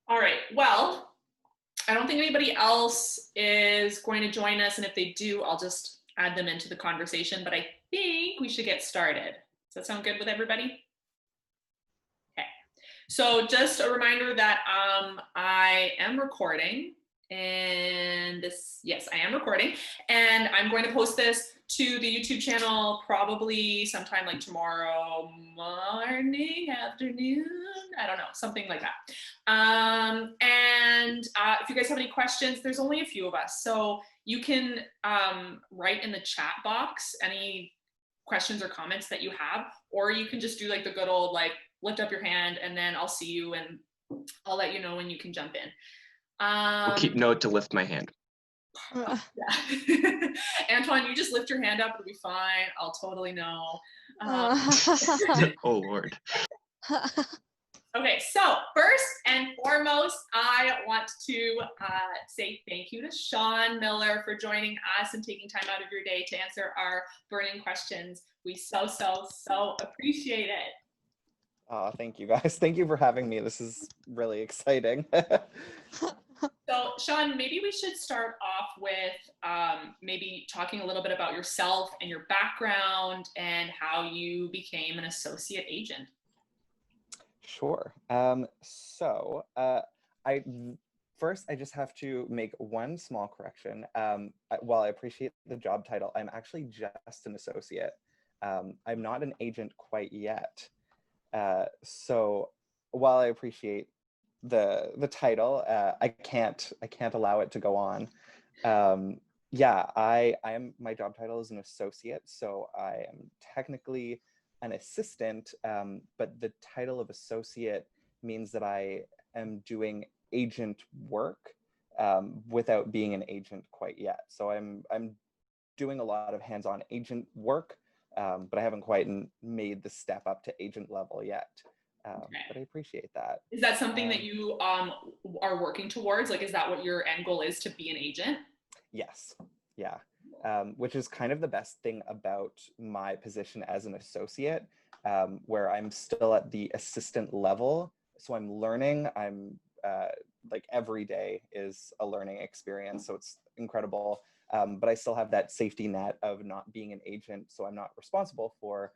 All right. Well, I don't think anybody else is going to join us. And if they do, I'll just add them into the conversation. But I think we should get started. Does that sound good with everybody? Okay. So just a reminder that I am recording and this, yes, I am recording and I'm going to post this to the YouTube channel probably sometime like tomorrow morning, afternoon, I don't know, something like that. And if you guys have any questions, there's only a few of us. So you can write in the chat box any questions or comments that you have, or you can just do like the good old like lift up your hand and then I'll see you and I'll let you know when you can jump in. I'll keep note to lift my hand. Oh, yeah. Antoine, you just lift your hand up, it'll be fine. I'll totally know. Oh, Lord. Okay, so first and foremost, I want to say thank you to Sean Miller for joining us and taking time out of your day to answer our burning questions. We so appreciate it. Thank you guys. Thank you for having me. This is really exciting. So, Sean, maybe we should start off with maybe talking a little bit about yourself and your background and how you became an associate agent. Sure. I first I just have to make one small correction. While I appreciate the job title, I'm actually just an associate. I'm not an agent quite yet. So while I appreciate the title, I can't allow it to go on. Yeah, I am, my job title is an associate, so I am technically an assistant, but the title of associate means that I am doing agent work without being an agent quite yet. So I'm doing a lot of hands-on agent work, but I haven't quite made the step up to agent level yet. Okay. But I appreciate that. Is that something that you are working towards? Like, is that what your end goal is, to be an agent? Yes, yeah. Which is kind of the best thing about my position as an associate, where I'm still at the assistant level. So I'm learning, like every day is a learning experience. So it's incredible. But I still have that safety net of not being an agent. So I'm not responsible for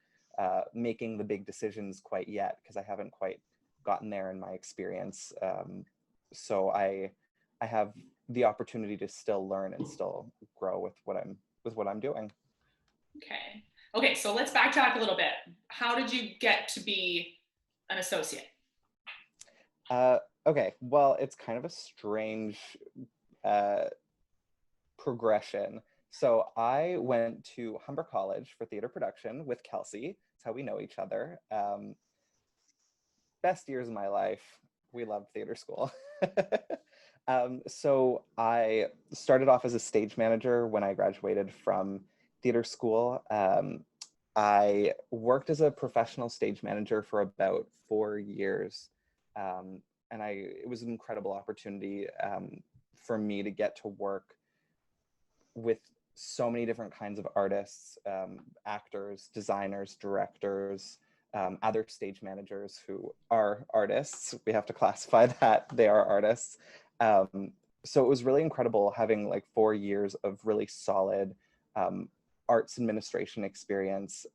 making the big decisions quite yet, because I haven't quite gotten there in my experience. So I have the opportunity to still learn and still grow with what I'm doing. Okay. Okay, so let's backtrack a little bit. How did you get to be an associate? Okay, well, it's kind of a strange uh, progression. So I went to Humber College for theater production with Kelsey. That's how we know each other. Best years of my life. We loved theater school. So I started off as a stage manager when I graduated from theater school. I worked as a professional stage manager for about 4 years. And it was an incredible opportunity for me to get to work with so many different kinds of artists, actors, designers, directors, other stage managers who are artists. We have to classify that they are artists. So it was really incredible having like 4 years of really solid arts administration experience,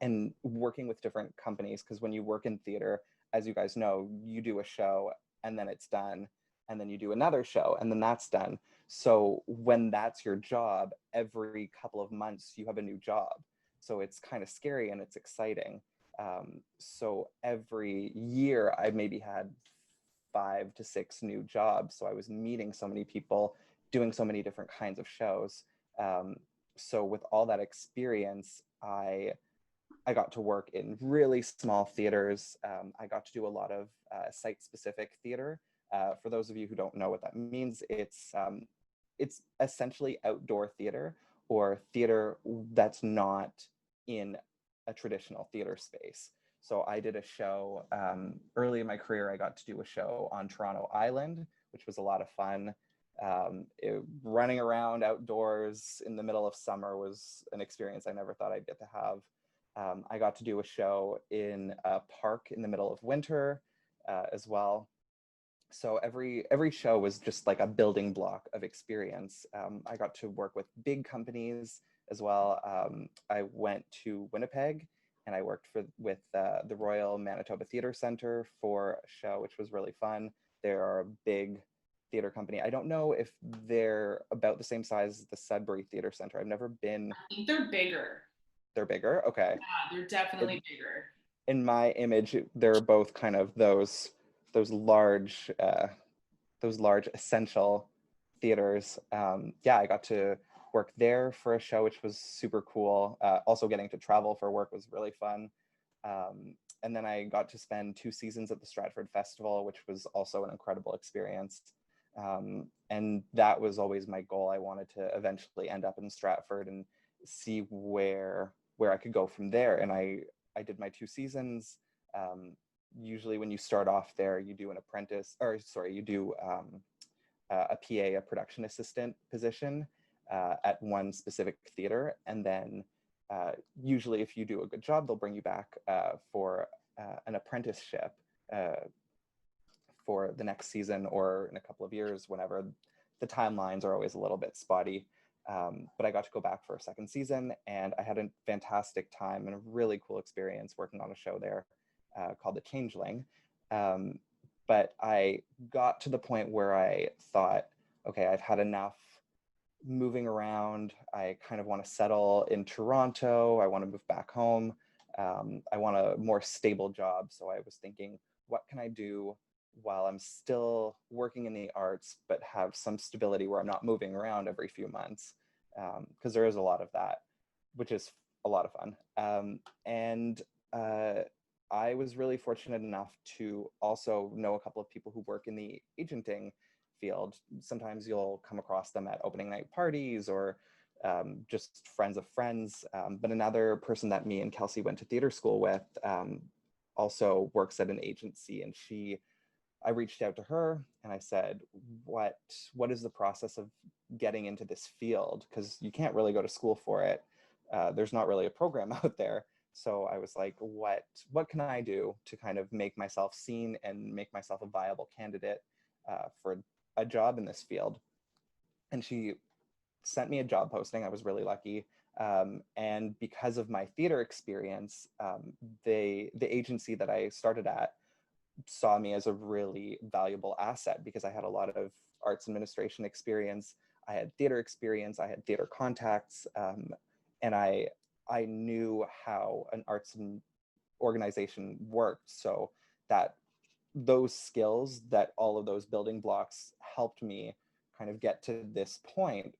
and working with different companies. Because when you work in theater, as you guys know, you do a show and then it's done, and then you do another show and then that's done. So when that's your job, every couple of months you have a new job. So it's kind of scary and it's exciting. So every year I maybe had 5 to 6 new jobs. So I was meeting so many people, doing so many different kinds of shows. So with all that experience, I got to work in really small theaters. I got to do a lot of site-specific theater. For those of you who don't know what that means, it's essentially outdoor theater, or theater that's not in a traditional theater space. So I did a show early in my career. I got to do a show on Toronto Island, which was a lot of fun. Running around outdoors in the middle of summer was an experience I never thought I'd get to have. I got to do a show in a park in the middle of winter as well. So every show was just like a building block of experience. I got to work with big companies as well. I went to Winnipeg and I worked with the Royal Manitoba Theatre Centre for a show, which was really fun. They're a big theatre company. I don't know if they're about the same size as the Sudbury Theatre Centre. I've never been. I think they're bigger. They're bigger? Okay. Yeah, they're definitely bigger. In my image, they're both kind of those large essential theaters. Yeah, I got to work there for a show, which was super cool. Also getting to travel for work was really fun. And then I got to spend 2 seasons at the Stratford Festival, which was also an incredible experience. And that was always my goal. I wanted to eventually end up in Stratford and see where I could go from there. And I did my 2 seasons. Usually when you start off there, you do you do a PA, a production assistant position at one specific theater. And then usually if you do a good job, they'll bring you back for an apprenticeship for the next season or in a couple of years, whenever. The timelines are always a little bit spotty. But I got to go back for a second season and I had a fantastic time and a really cool experience working on a show there called The Changeling. But I got to the point where I thought, okay, I've had enough moving around. I kind of want to settle in Toronto. I want to move back home. I want a more stable job. So I was thinking, what can I do while I'm still working in the arts, but have some stability where I'm not moving around every few months? Because there is a lot of that, which is a lot of fun. And I was really fortunate enough to also know a couple of people who work in the agenting field. Sometimes you'll come across them at opening night parties or just friends of friends. But another person that me and Kelsey went to theater school with also works at an agency, and I reached out to her and I said, what is the process of getting into this field? Because you can't really go to school for it. There's not really a program out there. So I was like, what can I do to kind of make myself seen and make myself a viable candidate for a job in this field? And she sent me a job posting. I was really lucky. And because of my theater experience, the agency that I started at saw me as a really valuable asset because I had a lot of arts administration experience. I had theater experience. I had theater contacts. And I knew how an arts organization worked. So that those skills, that all of those building blocks helped me kind of get to this point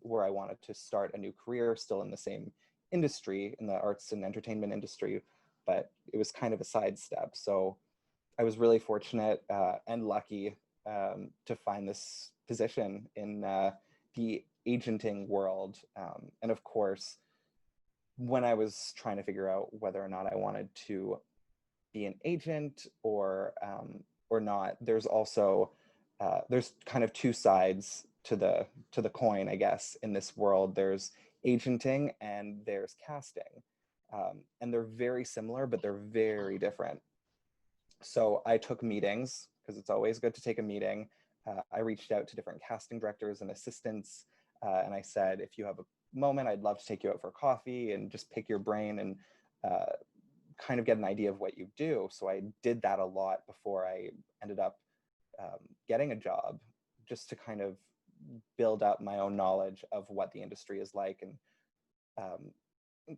where I wanted to start a new career still in the same industry, in the arts and entertainment industry, but it was kind of a sidestep. So I was really fortunate and lucky to find this position in the agenting world. And of course, when I was trying to figure out whether or not I wanted to be an agent or not, there's also there's kind of two sides to the coin, I guess, in this world. There's agenting and there's casting, and they're very similar, but they're very different. So I took meetings because it's always good to take a meeting. I reached out to different casting directors and assistants, and I said, if you have a moment, I'd love to take you out for coffee and just pick your brain and kind of get an idea of what you do. So I did that a lot before I ended up getting a job, just to kind of build up my own knowledge of what the industry is like and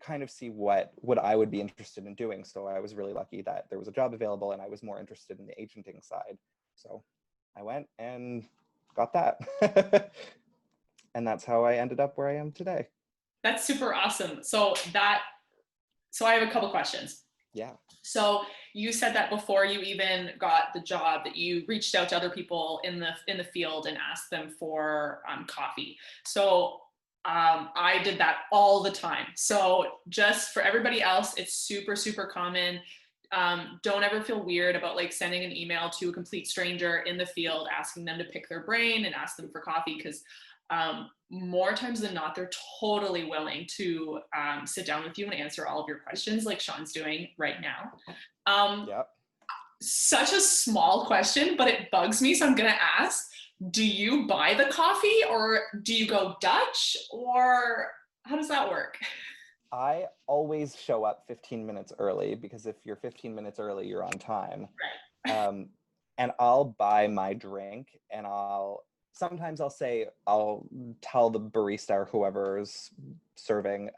kind of see what I would be interested in doing. So I was really lucky that there was a job available and I was more interested in the agenting side. So I went and got that. And that's how I ended up where I am today. That's super awesome. So I have a couple questions. Yeah. So you said that before you even got the job that you reached out to other people in the field and asked them for coffee. So I did that all the time. So just for everybody else, it's super, super common. Don't ever feel weird about like sending an email to a complete stranger in the field, asking them to pick their brain and ask them for coffee, because more times than not, they're totally willing to sit down with you and answer all of your questions like Sean's doing right now. Yep. such a small question, but it bugs me. So I'm going to ask, do you buy the coffee or do you go Dutch, or how does that work? I always show up 15 minutes early, because if you're 15 minutes early, you're on time. Right. And I'll buy my drink, and sometimes I'll tell the barista or whoever's serving,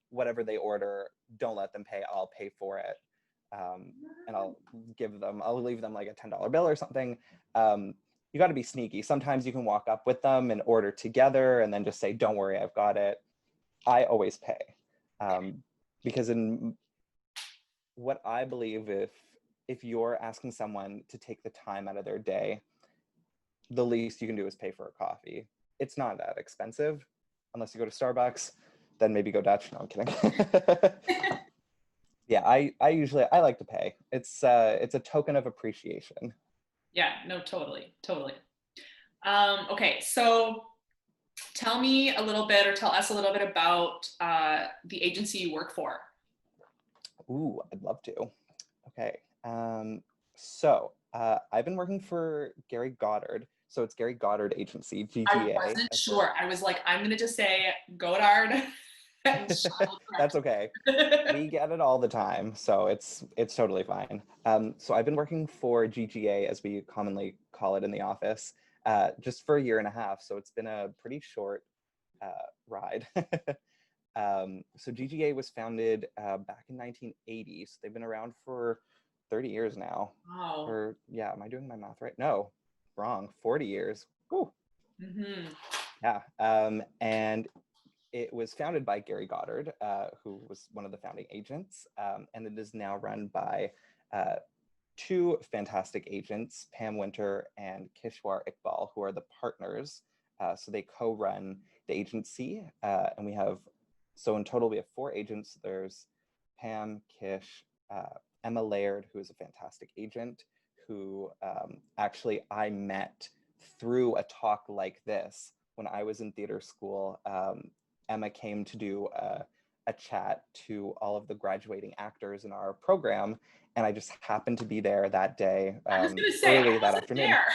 whatever they order, don't let them pay, I'll pay for it. And I'll leave them like a $10 bill or something. You got to be sneaky. Sometimes you can walk up with them and order together and then just say, don't worry, I've got it. I always pay. Because in what I believe, if you're asking someone to take the time out of their day, the least you can do is pay for a coffee. It's not that expensive, unless you go to Starbucks, then maybe go Dutch. No, I'm kidding. Yeah, I like to pay. It's a token of appreciation. Yeah, no, totally. Okay, so tell me a little bit, or tell us a little bit about the agency you work for. Ooh, I'd love to. Okay, so I've been working for Gary Goddard. So it's Gary Goddard Agency, GGA. I wasn't sure. I was like, I'm gonna just say Goddard. That's okay. We get it all the time, so it's totally fine. So I've been working for GGA, as we commonly call it in the office, just for a year and a half. So it's been a pretty short ride. So GGA was founded back in 1980. So they've been around for 30 years now. Wow. Or yeah, am I doing my math right? No, wrong. 40 years. Woo. Mm-hmm. Yeah. And it was founded by Gary Goddard, who was one of the founding agents, and it is now run by two fantastic agents, Pam Winter and Kishwar Iqbal, who are the partners. So they co-run the agency, and so in total we have 4 agents. There's Pam, Kish, Emma Laird, who is a fantastic agent, who actually I met through a talk like this when I was in theater school. Emma came to do a chat to all of the graduating actors in our program, and I just happened to be there that day. I was gonna say, early that afternoon. There.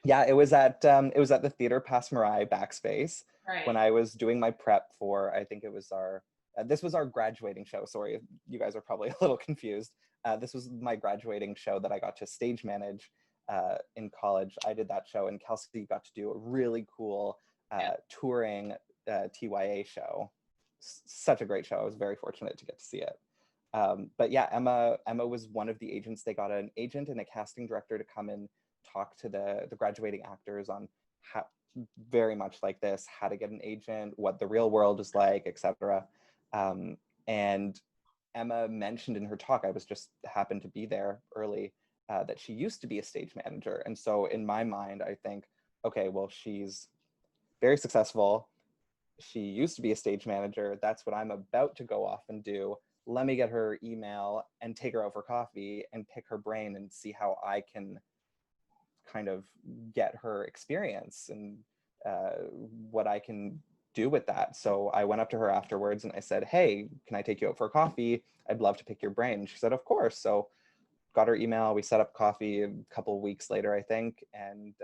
Yeah, it was at the Theater Passe Muraille backspace, right, when I was doing my prep for, I think it was this was our graduating show. Sorry, you guys are probably a little confused. This was my graduating show that I got to stage manage in college. I did that show, and Kelsey got to do a really cool touring TYA show. Such a great show. I was very fortunate to get to see it. But yeah, Emma was one of the agents. They got an agent and a casting director to come and talk to the graduating actors on how, very much like this, how to get an agent, what the real world is like, etc. And Emma mentioned in her talk, I was just happened to be there early, that she used to be a stage manager. And so in my mind, I think, okay, well, she's very successful. She used to be a stage manager. That's what I'm about to go off and do. Let me get her email and take her out for coffee and pick her brain and see how I can kind of get her experience and what I can do with that. So I went up to her afterwards and I said, hey, can I take you out for coffee? I'd love to pick your brain. She said, of course. So got her email. We set up coffee a couple of weeks later, I think, and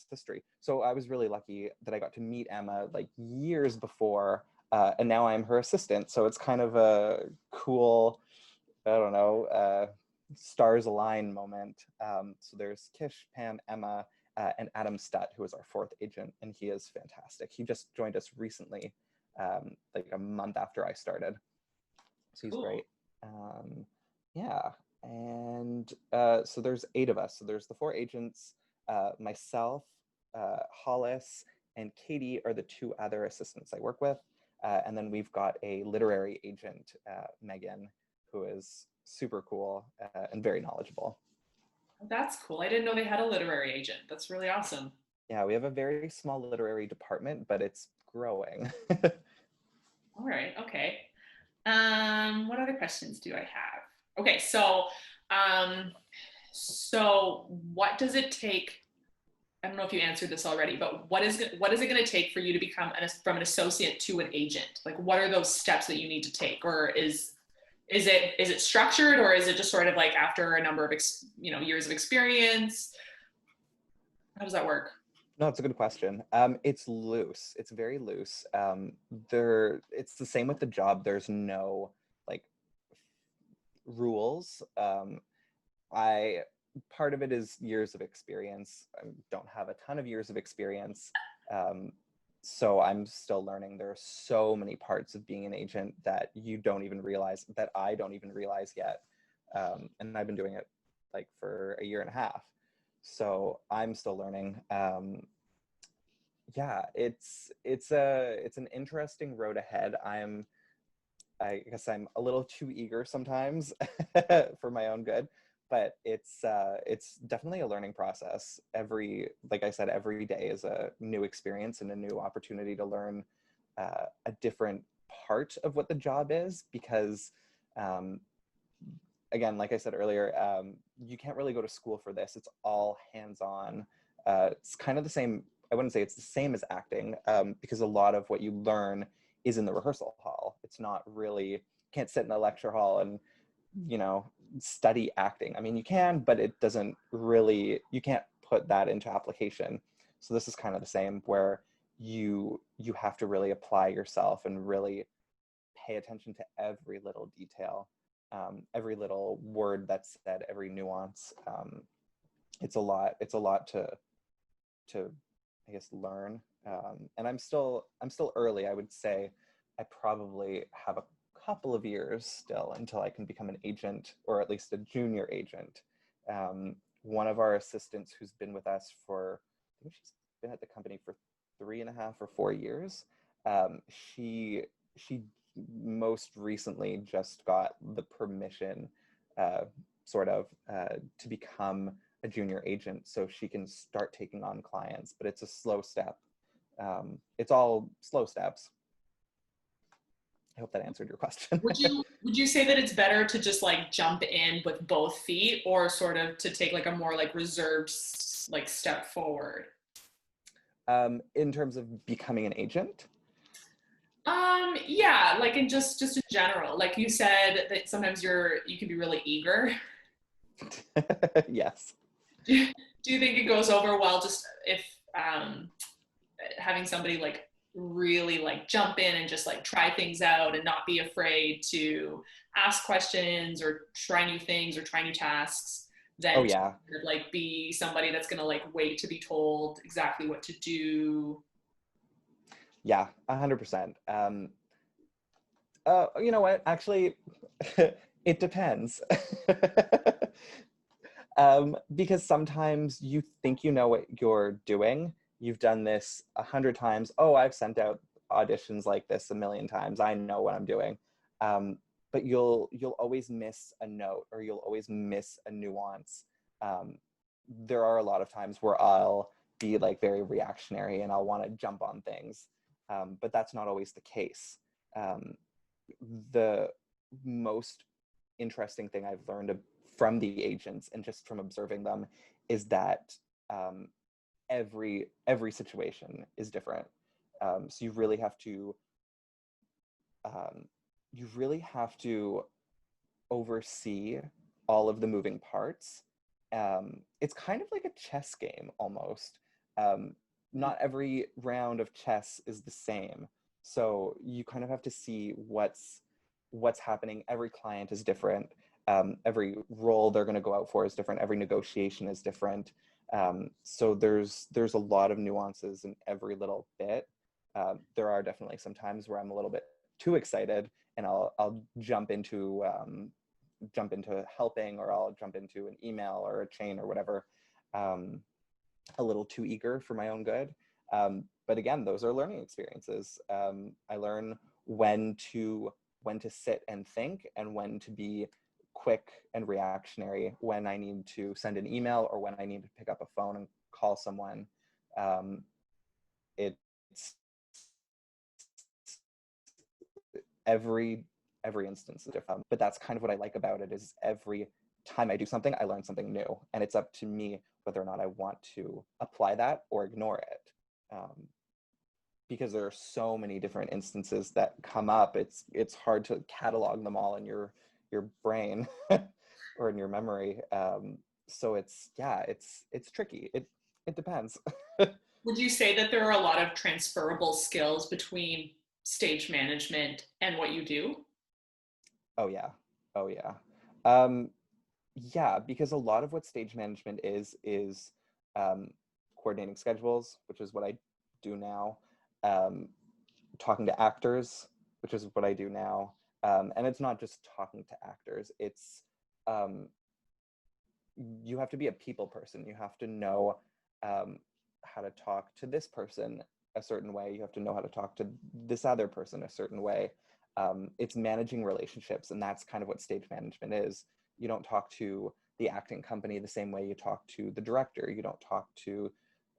history. So I was really lucky that I got to meet Emma like years before, and now I'm her assistant. So it's kind of a cool, I don't know, stars align moment. So there's Kish, Pam, Emma, and Adam Stutt, who is our 4th agent, and he is fantastic. He just joined us recently, like a month after I started. So he's great. Yeah, and so there's 8 of us. So there's the 4 agents. Myself, Hollis, and Katie are the 2 other assistants I work with. And then we've got a literary agent, Megan, who is super cool and very knowledgeable. That's cool. I didn't know they had a literary agent. That's really awesome. Yeah, we have a very small literary department, but it's growing. All right. Okay. What other questions do I have? Okay, so what does it take? I don't know if you answered this already, but what is it going to take for you to become from an associate to an agent? Like, what are those steps that you need to take, or is Is it structured, or is it just sort of like after a number of years of experience? How does that work? No, it's a good question. It's loose. It's very loose. It's the same with the job. There's no like rules. I Part of it is years of experience. I don't have a ton of years of experience, so I'm still learning. There are so many parts of being an agent that you don't even realize, that I don't even realize yet, and I've been doing it like for a year and a half, so I'm still learning. Yeah, it's an interesting road ahead. I guess I'm a little too eager sometimes for my own good, but it's definitely a learning process. Like I said, every day is a new experience and a new opportunity to learn a different part of what the job is, because again, like I said earlier, you can't really go to school for this. It's all hands-on. It's kind of the same. I wouldn't say it's the same as acting, because a lot of what you learn is in the rehearsal hall. It's not really, can't sit in a lecture hall and, study acting. I mean, you can, but it doesn't really, you can't put that into application. So this is kind of the same, where you have to really apply yourself and really pay attention to every little detail, every little word that's said, every nuance. It's a lot to I guess learn. And I'm still early. I would say I probably have a couple of years still until I can become an agent, or at least a junior agent. One of our assistants, who's been with us for, I think she's been at the company for 3.5 or 4 years. She most recently just got the permission, to become a junior agent, so she can start taking on clients. But it's a slow step. It's all slow steps. I hope that answered your question. Would you say that it's better to just like jump in with both feet, or sort of to take like a more like reserved like step forward? In terms of becoming an agent? Yeah, like in just in general. Like you said that sometimes you can be really eager. Yes. Do you think it goes over well just if having somebody like really like jump in and just like try things out and not be afraid to ask questions or try new things or try new tasks, than Oh yeah. to like be somebody that's gonna like wait to be told exactly what to do? Yeah, 100%. You know what? Actually, it depends. Because sometimes you think you know what you're doing. You've done this 100 times. Oh, I've sent out auditions like this a million times. I know what I'm doing. But you'll always miss a note, or you'll always miss a nuance. There are a lot of times where I'll be like very reactionary and I'll want to jump on things. But that's not always the case. The most interesting thing I've learned from the agents and just from observing them is that every situation is different. So you really have to oversee all of the moving parts. It's kind of like a chess game almost. Not every round of chess is the same. So you kind of have to see what's happening. Every client is different. Every role they're going to go out for is different. Every negotiation is different. So there's a lot of nuances in every little bit. There are definitely some times where I'm a little bit too excited, and I'll jump into helping, or I'll jump into an email or a chain or whatever, a little too eager for my own good. But again, those are learning experiences. I learn when to sit and think, and when to be quick and reactionary, when I need to send an email or when I need to pick up a phone and call someone. It's every instance is different, but that's kind of what I like about it, is every time I do something, I learn something new, and it's up to me whether or not I want to apply that or ignore it. Because there are so many different instances that come up, it's hard to catalog them all in your your brain or in your memory. So it's tricky. It depends. Would you say that there are a lot of transferable skills between stage management and what you do? Oh yeah. Oh yeah. Um, yeah, because a lot of what stage management is coordinating schedules, which is what I do now. Um, Talking to actors, which is what I do now. And it's not just talking to actors. It's um, you have to be a people person. You have to know how to talk to this person a certain way. You have to know how to talk to this other person a certain way. It's managing relationships, and that's kind of what stage management is. You don't talk to the acting company the same way you talk to the director. You don't talk to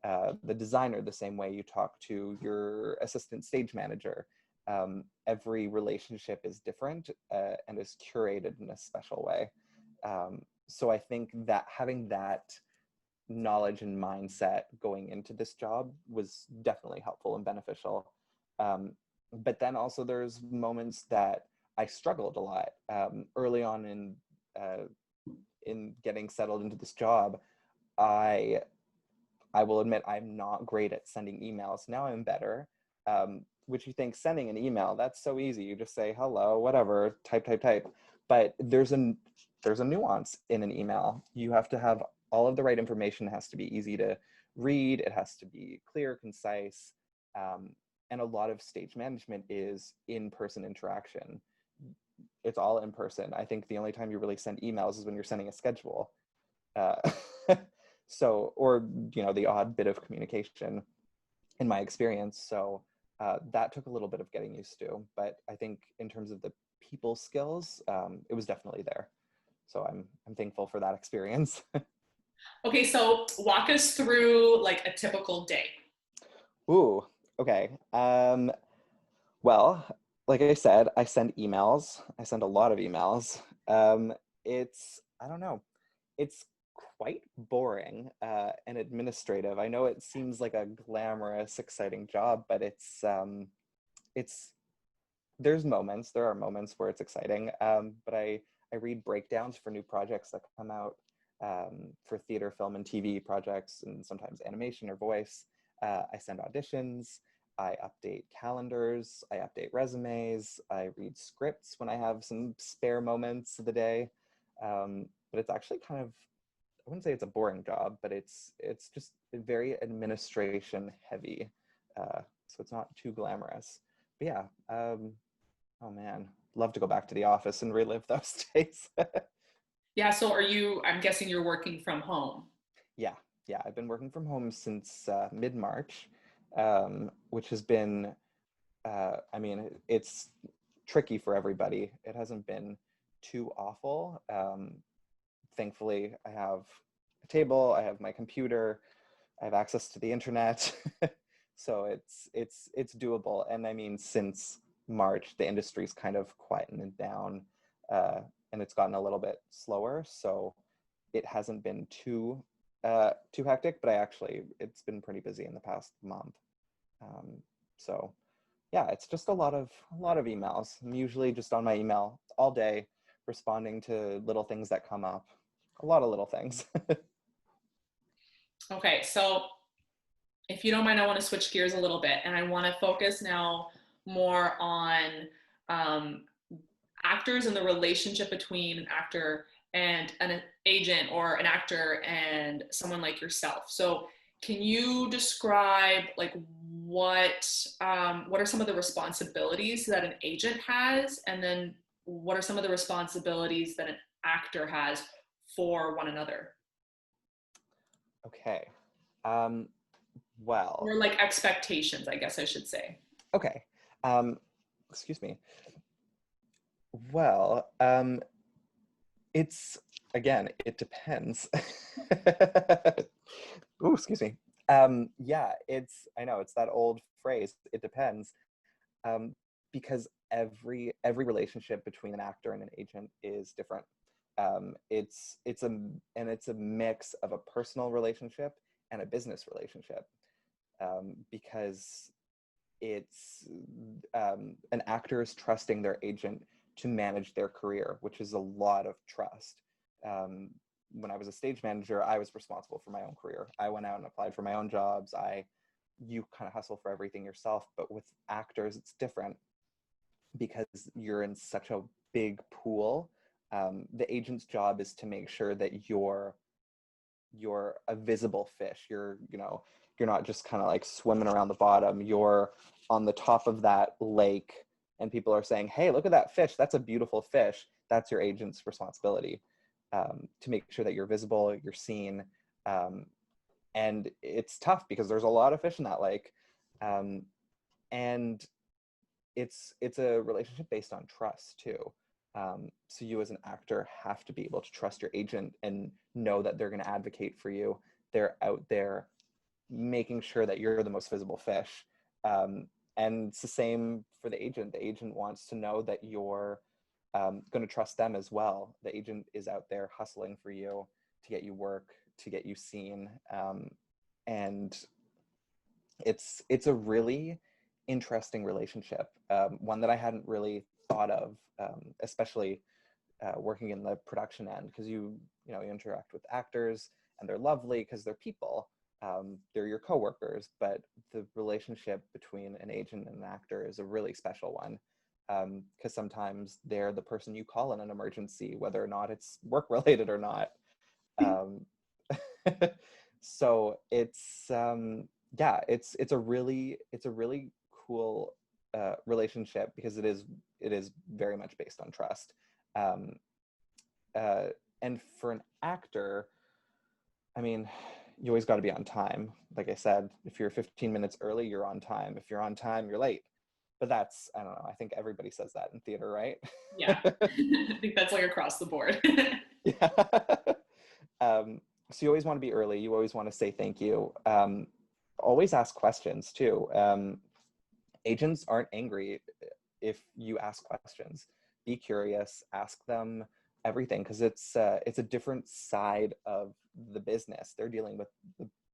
the designer the same way you talk to your assistant stage manager. Every relationship is different and is curated in a special way. So I think that having that knowledge and mindset going into this job was definitely helpful and beneficial. But then also there's moments that I struggled a lot early on in getting settled into this job. I will admit I'm not great at sending emails. Now I'm better. Which you think sending an email, that's so easy. You just say hello, whatever, type. But there's a nuance in an email. You have to have all of the right information. It has to be easy to read. It has to be clear, concise. And a lot of stage management is in-person interaction. It's all in person. I think the only time you really send emails is when you're sending a schedule. Uh, so, or, the odd bit of communication in my experience. So that took a little bit of getting used to, but I think in terms of the people skills, it was definitely there. So I'm thankful for that experience. Okay, so walk us through like a typical day. Ooh, okay. Well, like I said, I send emails. I send a lot of emails. I don't know, it's quite boring and administrative. I know it seems like a glamorous, exciting job, but it's there are moments where it's exciting. But I read breakdowns for new projects that come out for theater, film, and TV projects, and sometimes animation or voice. I send auditions. I update calendars. I update resumes. I read scripts when I have some spare moments of the day. But it's actually kind of, I wouldn't say it's a boring job, but it's just very administration heavy. So it's not too glamorous. But yeah, oh man, love to go back to the office and relive those days. Yeah, so I'm guessing you're working from home. Yeah, yeah, I've been working from home since mid-March, which has been, I mean, it's tricky for everybody. It hasn't been too awful. Thankfully, I have a table, I have my computer, I have access to the internet. So it's doable. And I mean, since March, the industry's kind of quietened down, and it's gotten a little bit slower. So it hasn't been too hectic, but it's been pretty busy in the past month. So yeah, it's just a lot of emails. I'm usually just on my email all day, responding to little things that come up. A lot of little things. Okay, so if you don't mind, I want to switch gears a little bit, and I want to focus now more on um, actors and the relationship between an actor and an agent, or an actor and someone like yourself. So can you describe like what are some of the responsibilities that an agent has, and then what are some of the responsibilities that an actor has for one another? Okay. Well, Or like expectations, I guess I should say. okay. Um, Excuse me. Well, it's again, it depends. Ooh, excuse me. Yeah, I know it's that old phrase, it depends. Um, because every relationship between an actor and an agent is different. It's a mix of a personal relationship and a business relationship. Because it's an actor is trusting their agent to manage their career, which is a lot of trust. When I was a stage manager, I was responsible for my own career. I went out and applied for my own jobs. You kind of hustle for everything yourself, but with actors, it's different because you're in such a big pool. The agent's job is to make sure that you're a visible fish. You're not just kind of like swimming around the bottom. You're on the top of that lake and people are saying, hey, look at that fish. That's a beautiful fish. That's your agent's responsibility, to make sure that you're visible, you're seen. And it's tough because there's a lot of fish in that lake. And it's a relationship based on trust too. So you as an actor have to be able to trust your agent and know that they're going to advocate for you. They're out there making sure that you're the most visible fish. And it's the same for the agent. The agent wants to know that you're going to trust them as well. The agent is out there hustling for you to get you work, to get you seen. And it's a really interesting relationship, one that I hadn't really thought of, especially working in the production end, because you interact with actors and they're lovely because they're people. They're your coworkers, but the relationship between an agent and an actor is a really special one, because sometimes they're the person you call in an emergency, whether or not it's work related or not. So it's a really cool relationship because it is very much based on trust. And for an actor, I mean, you always got to be on time. Like I said, if you're 15 minutes early, you're on time. If you're on time, you're late. But that's, I don't know, I think everybody says that in theater, right? Yeah, I think that's like across the board. Yeah. So you always want to be early. You always want to say thank you. Always ask questions too. Agents aren't angry if you ask questions. Be curious, ask them everything, because it's a different side of the business. They're dealing with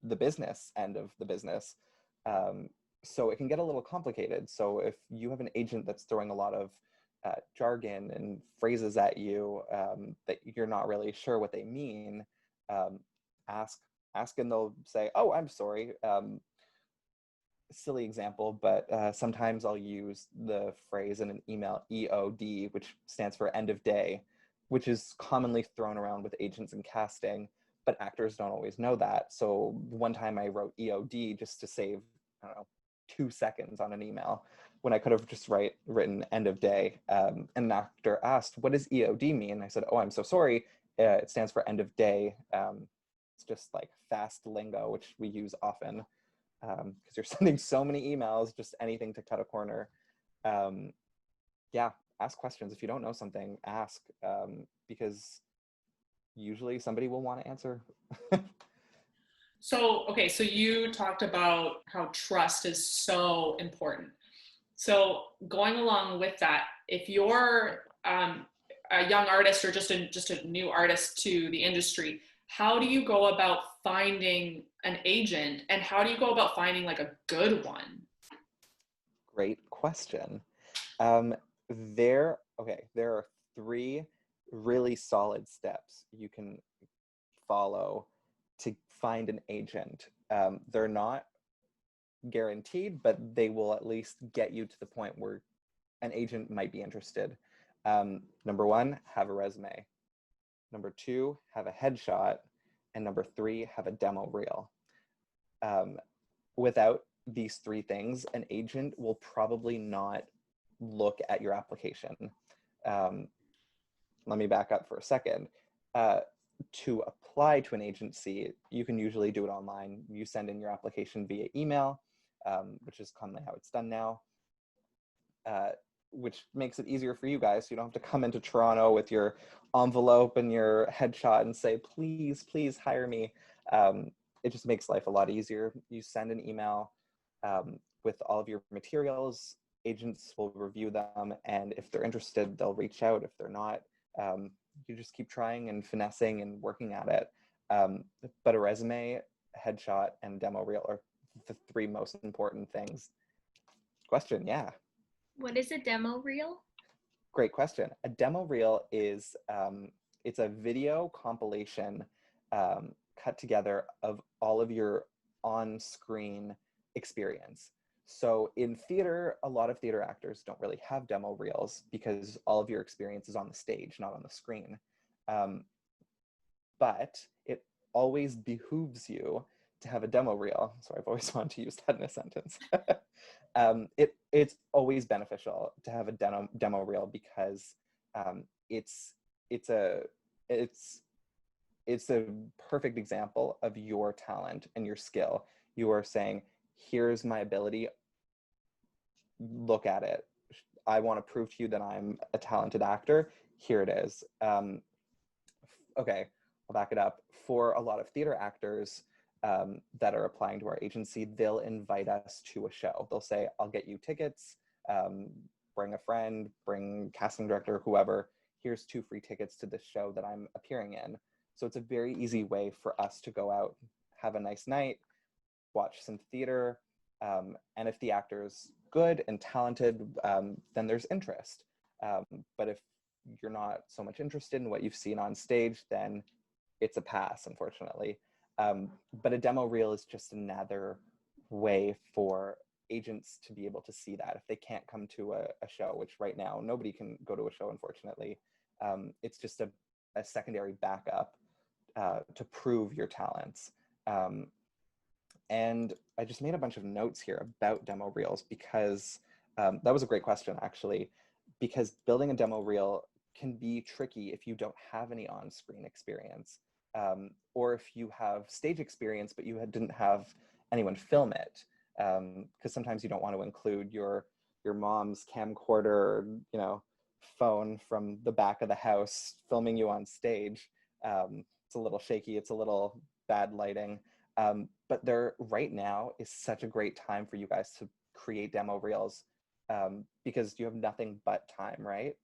the business end of the business. So it can get a little complicated. So if you have an agent that's throwing a lot of jargon and phrases at you that you're not really sure what they mean, ask and they'll say, oh, I'm sorry. Silly example, but sometimes I'll use the phrase in an email, EOD, which stands for end of day, which is commonly thrown around with agents and casting, but actors don't always know that. So one time I wrote EOD just to save, I don't know, 2 seconds on an email when I could have just written end of day. And an actor asked, what does EOD mean? I said, oh, I'm so sorry. It stands for end of day. It's just like fast lingo, which we use often because you're sending so many emails, just anything to cut a corner. Yeah, ask questions. If you don't know something, ask, because usually somebody will want to answer. So you talked about how trust is so important. So going along with that, if you're a young artist or just a new artist to the industry, how do you go about finding an agent, and how do you go about finding like a good one? Great question. There are 3 really solid steps you can follow to find an agent. They're not guaranteed, but they will at least get you to the point where an agent might be interested. Number 1, have a resume. Number 2, have a headshot. And number 3, have a demo reel. Without these 3 things, an agent will probably not look at your application. Let me back up for a second. To apply to an agency, you can usually do it online. You send in your application via email, which is commonly how it's done now, which makes it easier for you guys. So you don't have to come into Toronto with your envelope and your headshot and say, please, please hire me. It just makes life a lot easier. You send an email with all of your materials. Agents will review them, and if they're interested, they'll reach out. If they're not, you just keep trying and finessing and working at it. But a resume, a headshot, and demo reel are the 3 most important things. Question, yeah. What is a demo reel? Great question. A demo reel is, it's a video compilation cut together of all of your on-screen experience. So in theater, a lot of theater actors don't really have demo reels because all of your experience is on the stage, not on the screen. But it always behooves you to have a demo reel. Sorry, I've always wanted to use that in a sentence. It's always beneficial to have a demo reel because it's a perfect example of your talent and your skill. You are saying, here's my ability, look at it. I want to prove to you that I'm a talented actor. Here it is. Okay, I'll back it up. For a lot of theater actors that are applying to our agency, they'll invite us to a show. They'll say, I'll get you tickets, bring a friend, bring casting director, whoever. Here's 2 free tickets to this show that I'm appearing in. So it's a very easy way for us to go out, have a nice night, watch some theater, and if the actor's good and talented, then there's interest. But if you're not so much interested in what you've seen on stage, then it's a pass, unfortunately. But a demo reel is just another way for agents to be able to see that if they can't come to a show, which right now nobody can go to a show, unfortunately. It's just a secondary backup to prove your talents. And I just made a bunch of notes here about demo reels because that was a great question, actually, because building a demo reel can be tricky if you don't have any on-screen experience, or if you have stage experience, but you didn't have anyone film it, because sometimes you don't want to include your mom's camcorder or, phone from the back of the house filming you on stage. It's a little shaky, it's a little bad lighting. But right now is such a great time for you guys to create demo reels because you have nothing but time, right?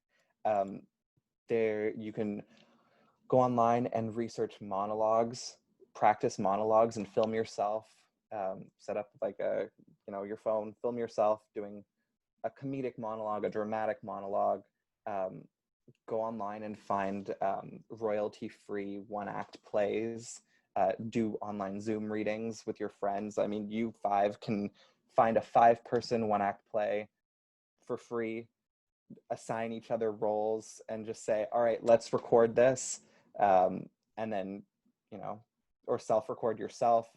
You can go online and research monologues, practice monologues and film yourself, set up like your phone, film yourself doing a comedic monologue, a dramatic monologue. Go online and find royalty-free one-act plays. Do online Zoom readings with your friends. I mean, you 5 can find a 5-person one-act play for free, assign each other roles, and just say, all right, let's record this. And then, or self-record yourself,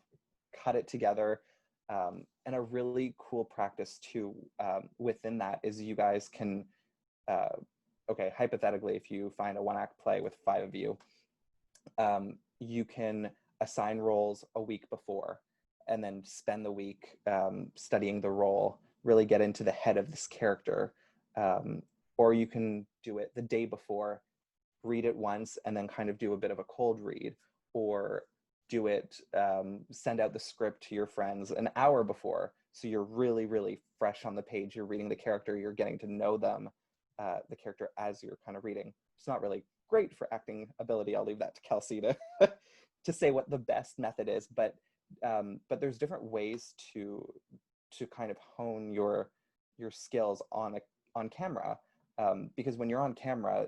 cut it together. And a really cool practice too within that is you guys can, okay, hypothetically, if you find a one-act play with 5 of you, you can assign roles a week before and then spend the week studying the role, really get into the head of this character. Or you can do it the day before, read it once, and then kind of do a bit of a cold read, or do it, send out the script to your friends an hour before. So you're really, really fresh on the page. You're reading the character, you're getting to know them, the character as you're kind of reading. It's not really great for acting ability. I'll leave that to Kelsey to to say what the best method is, but there's different ways to kind of hone your skills on camera, because when you're on camera,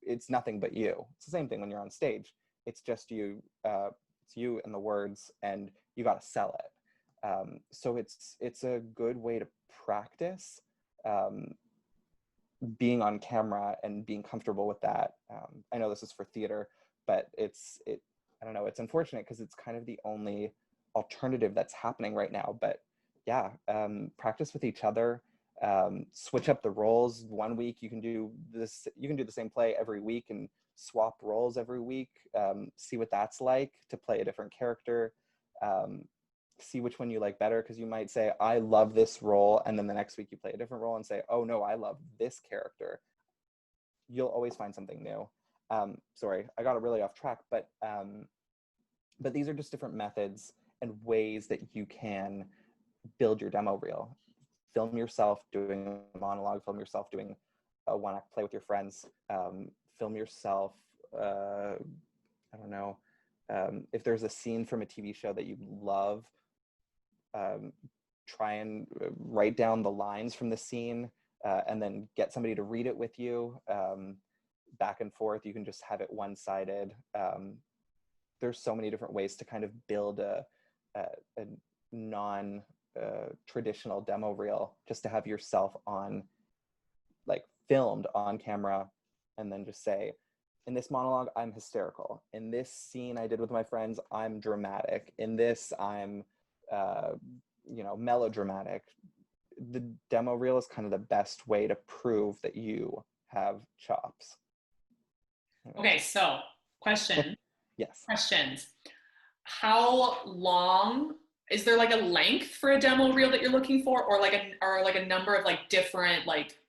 it's nothing but you. It's the same thing when you're on stage. It's just you. It's you and the words, and you got to sell it. So it's a good way to practice being on camera and being comfortable with that. I know this is for theater, but I don't know, it's unfortunate because it's kind of the only alternative that's happening right now. But yeah, practice with each other, switch up the roles. One week you can do the same play every week and swap roles every week. See what that's like to play a different character. See which one you like better, because you might say, I love this role, and then the next week you play a different role and say, oh no, I love this character. You'll always find something new. Sorry, I got it really off track, but these are just different methods and ways that you can build your demo reel. Film yourself doing a monologue, film yourself doing a one-act play with your friends, film yourself, I don't know, if there's a scene from a TV show that you love, try and write down the lines from the scene, and then get somebody to read it with you, back and forth. You can just have it one-sided. There's so many different ways to kind of build a non traditional demo reel, just to have yourself on, like, filmed on camera, and then just say, in this monologue, I'm hysterical. In this scene I did with my friends, I'm dramatic. In this, I'm, melodramatic. The demo reel is kind of the best way to prove that you have chops. Okay, so question. Yes. Questions. How long, is there like a length for a demo reel that you're looking for, or like a number of like different like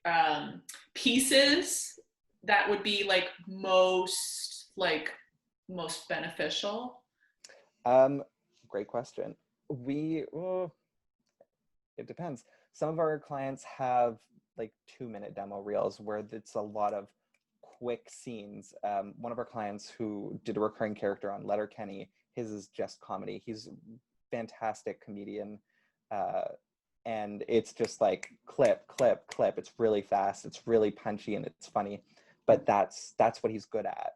pieces that would be like most beneficial? Great question. It depends. Some of our clients have like 2-minute demo reels where it's a lot of quick scenes. One of our clients who did a recurring character on Letterkenny, his is just comedy. He's a fantastic comedian. And it's just like clip, clip, clip. It's really fast. It's really punchy and it's funny, but that's what he's good at.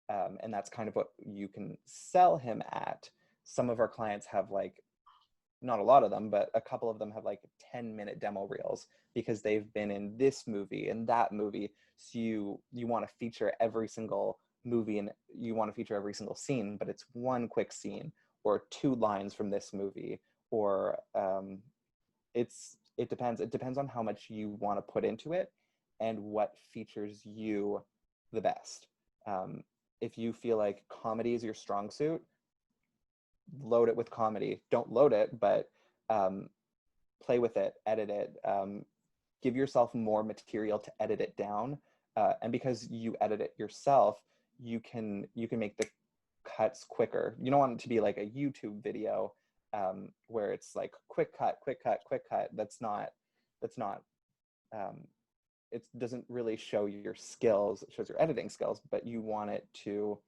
And that's kind of what you can sell him at. Some of our clients have, like, not a lot of them, but a couple of them have like 10-minute demo reels because they've been in this movie and that movie. So you want to feature every single movie and you want to feature every single scene, but it's one quick scene or 2 lines from this movie, or it depends. It depends on how much you want to put into it and what features you the best. If you feel like comedy is your strong suit, load it with comedy. Don't load it, but play with it, edit it, give yourself more material to edit it down. And because you edit it yourself, you can make the cuts quicker. You don't want it to be like a YouTube video where it's like quick cut, quick cut, quick cut. That's not it doesn't really show your skills. It shows your editing skills, but you want it to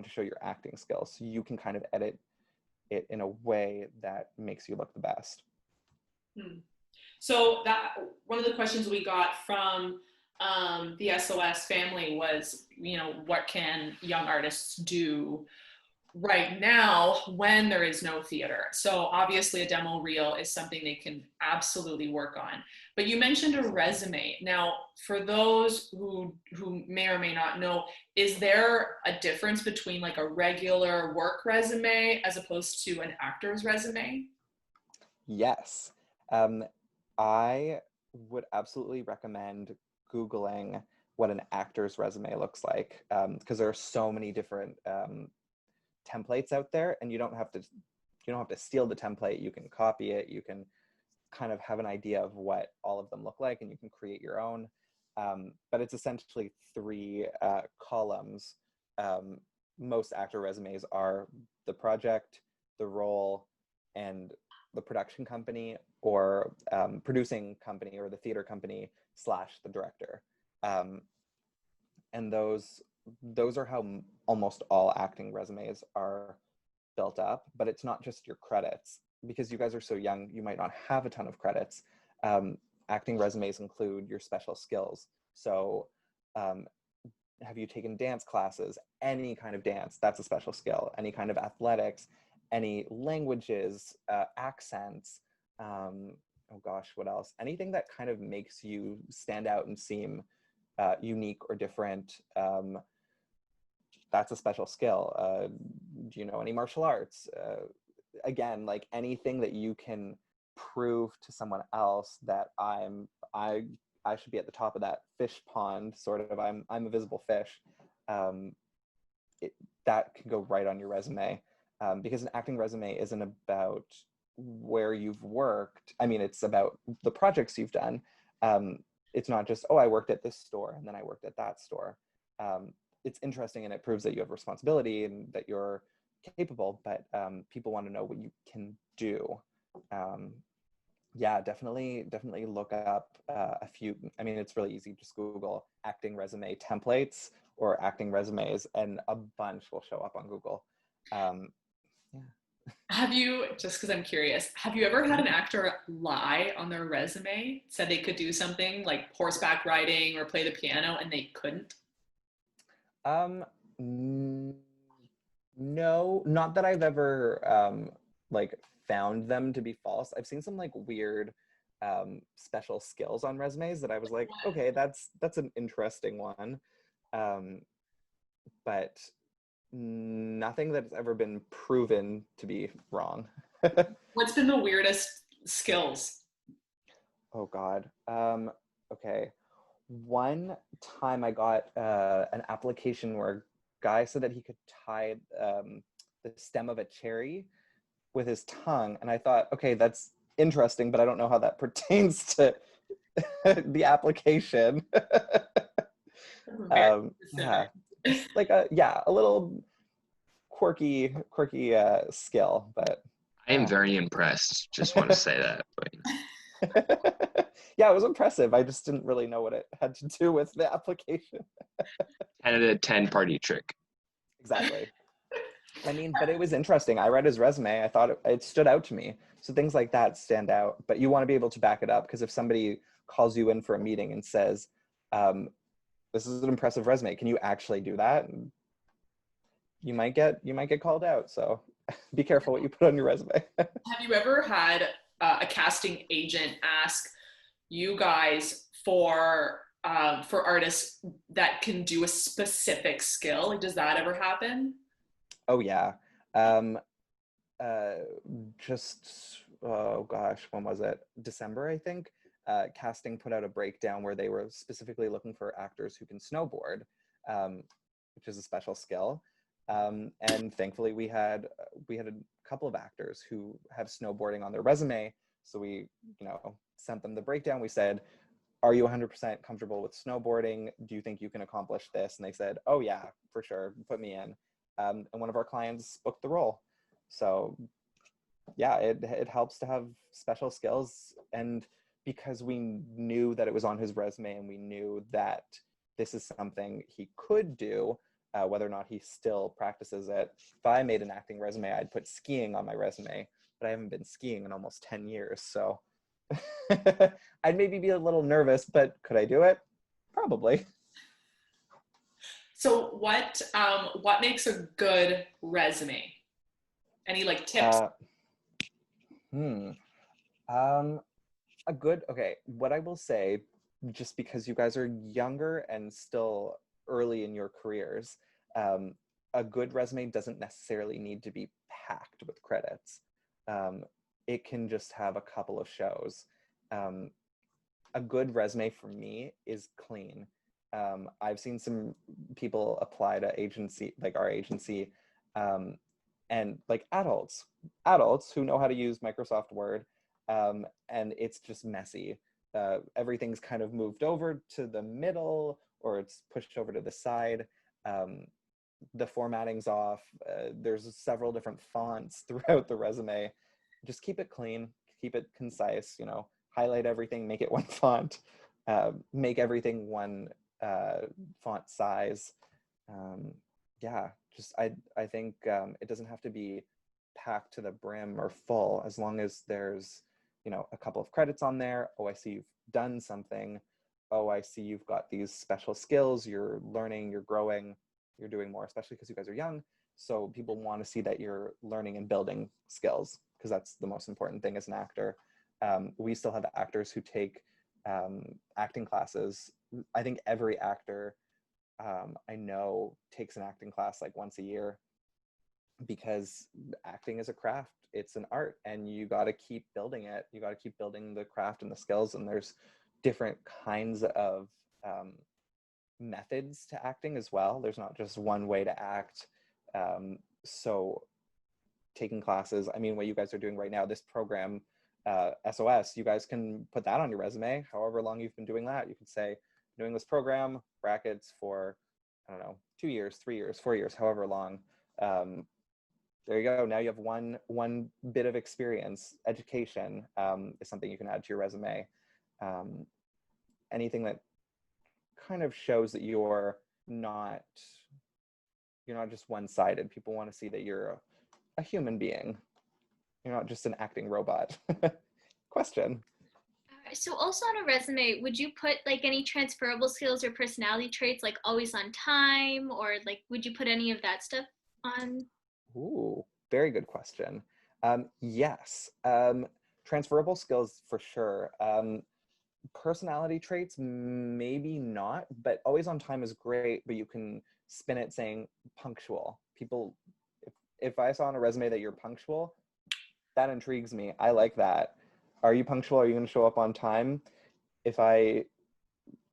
show your acting skills. So you can kind of edit it in a way that makes you look the best. So that one of the questions we got from the SOS family was, what can young artists do right now when there is no theater? So obviously a demo reel is something they can absolutely work on. But you mentioned a resume. Now, for those who may or may not know, is there a difference between like a regular work resume as opposed to an actor's resume? Yes. I would absolutely recommend Googling what an actor's resume looks like, because there are so many different templates out there, and you don't have to steal the template. You can copy it. You can kind of have an idea of what all of them look like, and you can create your own. But it's essentially 3 columns. Most actor resumes are the project, the role, and the production company or producing company or the theater company / the director. And those are how almost all acting resumes are built up. But it's not just your credits, because you guys are so young, you might not have a ton of credits. Acting resumes include your special skills. So have you taken dance classes? Any kind of dance, that's a special skill. Any kind of athletics, any languages, accents, oh gosh, what else? Anything that kind of makes you stand out and seem unique or different, that's a special skill. Do you know any martial arts? Again, like anything that you can prove to someone else that I should be at the top of that fish pond, sort of. I'm a visible fish. That can go right on your resume, because an acting resume isn't about where you've worked. I mean, it's about the projects you've done. It's not just, oh, I worked at this store and then I worked at that store. It's interesting, and it proves that you have responsibility and that you're capable, but people want to know what you can do. Yeah, definitely look up a few. I mean, it's really easy. Just Google acting resume templates or acting resumes, and a bunch will show up on Google. Yeah. Have you, just because I'm curious, have you ever had an actor lie on their resume, said they could do something like horseback riding or play the piano and they couldn't? Um, n- no, not that I've ever like found them to be false. I've seen some like weird special skills on resumes that I was like, okay, that's an interesting one. Um, but nothing that's ever been proven to be wrong. What's been the weirdest skills? Oh God. Okay. One time I got an application where a guy said that he could tie the stem of a cherry with his tongue, and I thought, okay, that's interesting, but I don't know how that pertains to the application. Very Yeah, specific. just like a little quirky skill, but I am yeah. very impressed. Just want to say that. But Yeah, it was impressive. I just didn't really know what it had to do with the application. 10 out of 10 party trick. Exactly. I mean, but it was interesting. I read his resume. I thought it stood out to me. So things like that stand out. But you want to be able to back it up, because if somebody calls you in for a meeting and says, "This is an impressive resume. Can you actually do that?" And you might get called out. So be careful what you put on your resume. Have you ever had a casting agent ask you guys for artists that can do a specific skill? Like, does that ever happen? Oh yeah. Um, uh, just oh gosh, when was it? December, I think. Casting put out a breakdown where they were specifically looking for actors who can snowboard, um, which is a special skill. And thankfully, we had a couple of actors who have snowboarding on their resume. So we, sent them the breakdown. We said, "Are you 100% comfortable with snowboarding? Do you think you can accomplish this?" And they said, "Oh yeah, for sure. Put me in." And one of our clients booked the role. So yeah, it helps to have special skills, and because we knew that it was on his resume and we knew that this is something he could do, whether or not he still practices it. If I made an acting resume, I'd put skiing on my resume, but I haven't been skiing in almost 10 years, so I'd maybe be a little nervous, but could I do it? Probably. So what makes a good resume? Any like tips? uh, hmm um okay, what I will say, just because you guys are younger and still early in your careers, um, a good resume doesn't necessarily need to be packed with credits. Um, it can just have a couple of shows. Um, a good resume for me is clean. I've seen some people apply to agency, like our agency, um, and like adults who know how to use Microsoft Word, and it's just messy. Everything's kind of moved over to the middle, or it's pushed over to the side. Um, the formatting's off. There's several different fonts throughout the resume. Just keep it clean, keep it concise, highlight everything, make it one font, make everything one font size. Um, yeah, just I think it doesn't have to be packed to the brim or full, as long as there's a couple of credits on there. Oh, I see you've done something. Oh, I see you've got these special skills. You're learning. You're growing. You're doing more, especially because you guys are young. So people want to see that you're learning and building skills, because that's the most important thing as an actor. We still have actors who take acting classes. I think every actor I know takes an acting class like once a year, because acting is a craft. It's an art, and you got to keep building it. You got to keep building the craft and the skills. And there's different kinds of methods to acting as well. There's not just one way to act. So taking classes, I mean, what you guys are doing right now, this program, SOS, you guys can put that on your resume. However long you've been doing that, you could say, doing this program, brackets, for, I don't know, 2 years, 3 years, 4 years, however long. There you go. Now you have one bit of experience. Education is something you can add to your resume. Um, Anything that kind of shows that you're not just one-sided. People want to see that you're a human being. You're not just an acting robot. Question. So also on a resume, would you put like any transferable skills or personality traits, like always on time, or like would you put any of that stuff on? Ooh, very good question. Yes, transferable skills for sure. Personality traits, maybe not, but always on time is great, but you can spin it saying punctual. People, if I saw on a resume that you're punctual, that intrigues me. I like that. Are you punctual? Are you going to show up on time? If I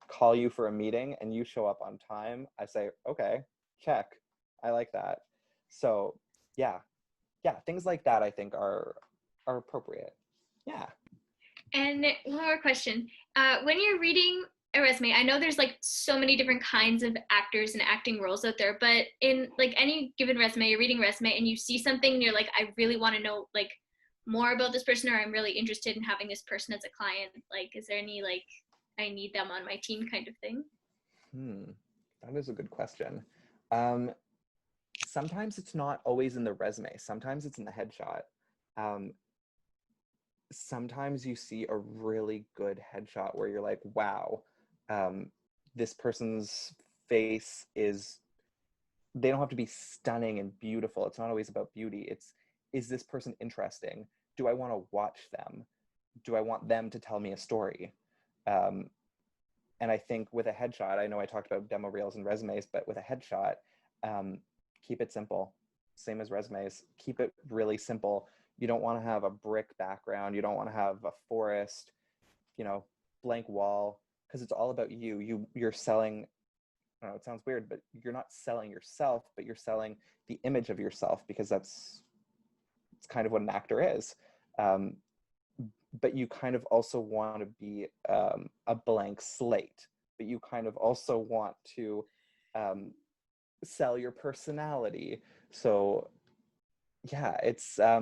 call you for a meeting and you show up on time, I say, okay, check. I like that. So yeah, things like that I think are appropriate. Yeah. And one more question. When you're reading a resume, I know there's like so many different kinds of actors and acting roles out there, but in like any given resume, you're reading a resume and you see something and you're like, I really want to know like more about this person, or I'm really interested in having this person as a client. Like, is there any like, I need them on my team kind of thing? That is a good question. Sometimes it's not always in the resume. Sometimes it's in the headshot. Sometimes you see a really good headshot where you're like, wow, this person's face they don't have to be stunning and beautiful. It's not always about beauty. Is this person interesting? Do I want to watch them? Do I want them to tell me a story? And I think with a headshot, I know I talked about demo reels and resumes, but with a headshot, keep it simple. Same as resumes, keep it really simple. You don't want to have a brick background. You don't want to have a forest, blank wall, because it's all about you. You're selling, I don't know, it sounds weird, but you're not selling yourself, but you're selling the image of yourself, because it's kind of what an actor is. But you kind of also want to be a blank slate, but you kind of also want to sell your personality. So yeah, it's I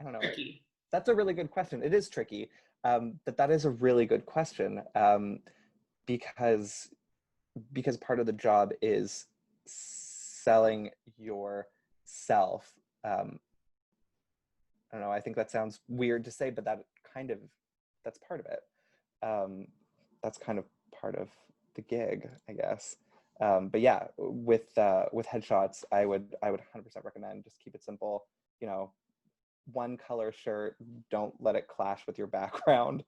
don't know. Tricky. That's a really good question. It is tricky, but that is a really good question, because part of the job is selling yourself. I don't know, I think that sounds weird to say, but that's part of it. That's kind of part of the gig, I guess. But yeah, with headshots, I would 100% recommend just keep it simple. One color shirt, don't let it clash with your background.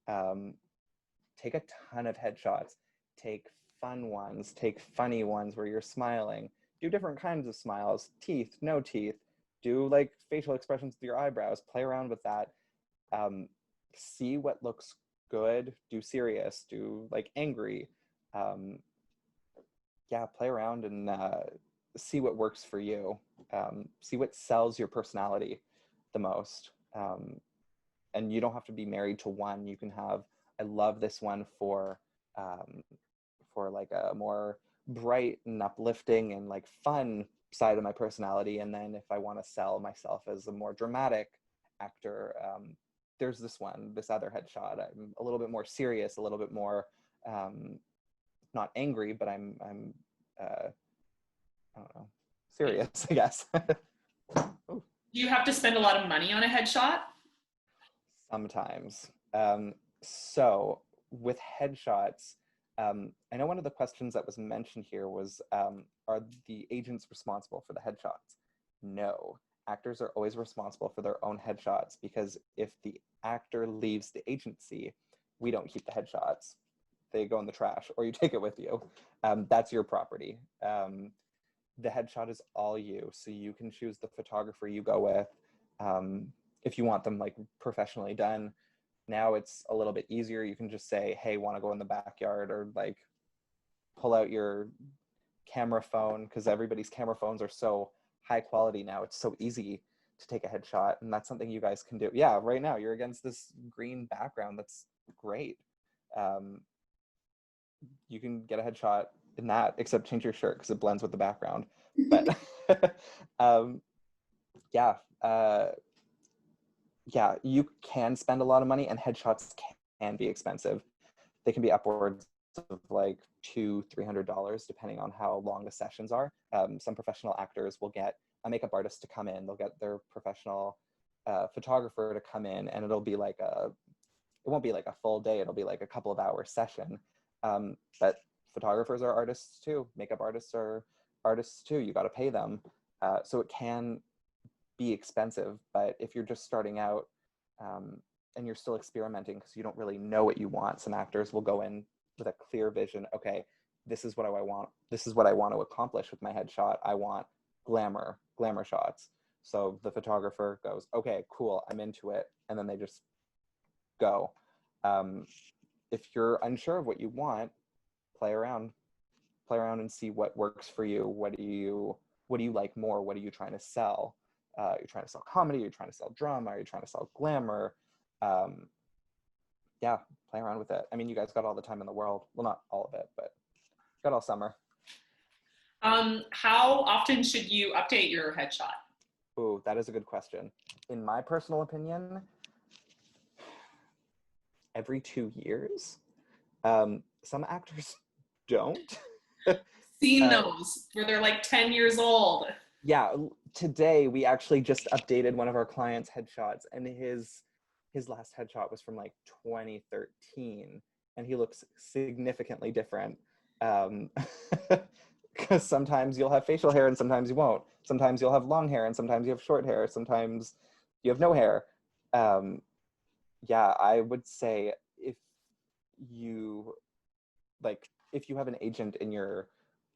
Take a ton of headshots. Take fun ones, take funny ones where you're smiling. Do different kinds of smiles, teeth, no teeth. Do like facial expressions with your eyebrows, play around with that. See what looks good, do serious, do like angry. Play around and see what works for you. See what sells your personality the most. And you don't have to be married to one. You can have, I love this one for like a more bright and uplifting and like fun side of my personality. And then if I want to sell myself as a more dramatic actor, there's this other headshot. I'm a little bit more serious, a little bit more not angry, but I'm I don't know, serious, I guess. Do you have to spend a lot of money on a headshot? Sometimes. So with headshots, I know one of the questions that was mentioned here was, are the agents responsible for the headshots? No, actors are always responsible for their own headshots, because if the actor leaves the agency, we don't keep the headshots. They go in the trash, or you take it with you. That's your property. The headshot is all you, so you can choose the photographer you go with. If you want them like professionally done, now it's a little bit easier. You can just say, hey, want to go in the backyard, or like pull out your camera phone, because everybody's camera phones are so high quality now. It's so easy to take a headshot, and that's something you guys can do. Yeah, right now you're against this green background. That's great. You can get a headshot in that, except change your shirt because it blends with the background. But you can spend a lot of money, and headshots can be expensive. They can be upwards of like $200-$300 depending on how long the sessions are. Some professional actors will get a makeup artist to come in, they'll get their professional photographer to come in, and it'll be like it won't be like a full day, it'll be like a couple of hour session. But photographers are artists too, makeup artists are artists too, you got to pay them. So it can be expensive, but if you're just starting out and you're still experimenting because you don't really know what you want, some actors will go in with a clear vision. Okay, this is what I want. This is what I want to accomplish with my headshot. I want glamour shots. So the photographer goes, okay, cool, I'm into it. And then they just go. If you're unsure of what you want, play around and see what works for you. What do you like more? What are you trying to sell? You're trying to sell comedy, you're trying to sell drama, you're trying to sell glamour. Yeah, play around with it. I mean, you guys got all the time in the world. Well, not all of it, but got all summer. How often should you update your headshot? Ooh, that is a good question. In my personal opinion, every 2 years. Some actors don't. Seen those where they're like 10 years old. Yeah, today we actually just updated one of our clients' headshots, and his last headshot was from like 2013, and he looks significantly different. Because sometimes you'll have facial hair and sometimes you won't. Sometimes you'll have long hair and sometimes you have short hair. Sometimes you have no hair. Yeah, I would say if you have an agent and you're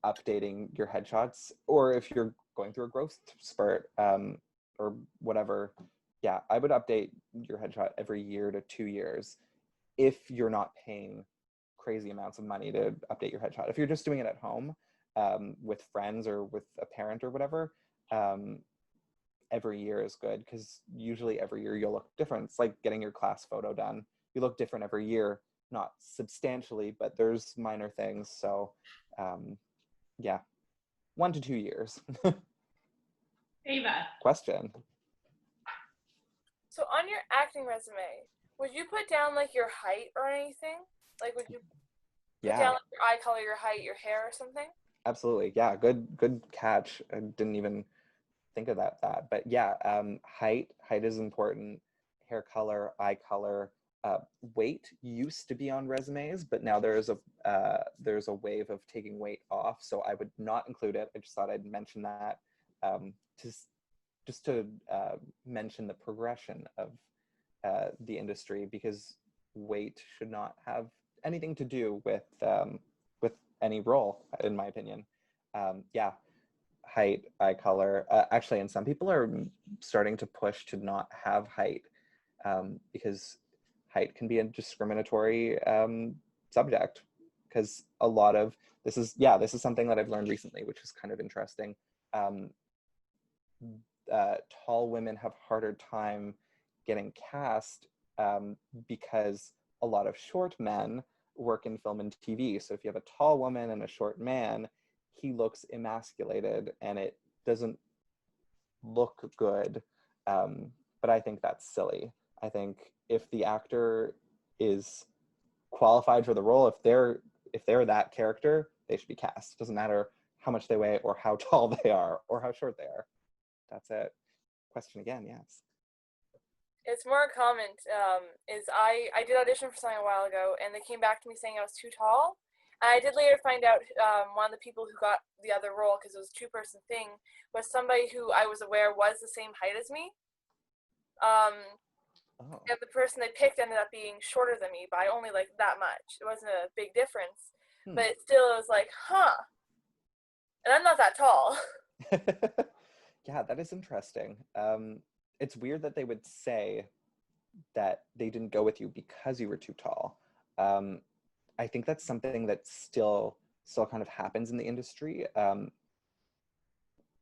updating your headshots, or if you're going through a growth spurt or whatever, yeah, I would update your headshot every year to 2 years if you're not paying crazy amounts of money to update your headshot. If you're just doing it at home with friends or with a parent or whatever, every year is good, because usually every year you'll look different. It's like getting your class photo done. You look different every year, not substantially, but there's minor things. So yeah, 1 to 2 years. Ava. Question. So on your acting resume, would you put down like your height or anything? Like would you put Yeah, down like your eye color, your height, your hair or something? absolutely. Yeah, good catch. I didn't even think of that. But yeah, height is important. Hair color, eye color, weight used to be on resumes, but now there's a wave of taking weight off. So I would not include it. I just thought I'd mention that to mention the progression of the industry, because weight should not have anything to do with any role, in my opinion. Yeah, height, eye color. Actually, and some people are starting to push to not have height, because height can be a discriminatory subject. Because a lot of this is something that I've learned recently, which is kind of interesting. Tall women have harder time getting cast because a lot of short men work in film and TV. So if you have a tall woman and a short man, he looks emasculated and it doesn't look good. But I think that's silly. I think if the actor is qualified for the role, if they're that character, they should be cast. It doesn't matter how much they weigh or how tall they are or how short they are. That's it. Question again, yes. It's more a comment. I did audition for something a while ago, and they came back to me saying I was too tall. And I did later find out one of the people who got the other role, because it was a two-person thing, was somebody who I was aware was the same height as me. And the person they picked ended up being shorter than me by only like that much. It wasn't a big difference, but it still was like, huh. And I'm not that tall. Yeah, that is interesting. It's weird that they would say that they didn't go with you because you were too tall. I think that's something that still kind of happens in the industry.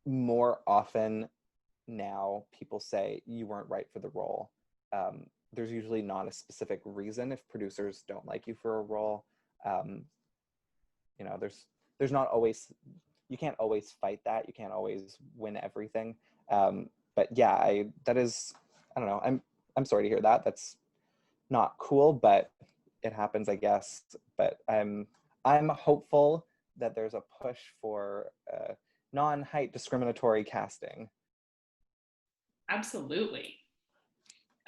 More often now, people say you weren't right for the role. There's usually not a specific reason if producers don't like you for a role. There's not always, you can't always fight that. You can't always win everything. But yeah, I don't know. I'm sorry to hear that. That's not cool, but it happens, I guess. But I'm I'm hopeful that there's a push for non-height discriminatory casting. Absolutely.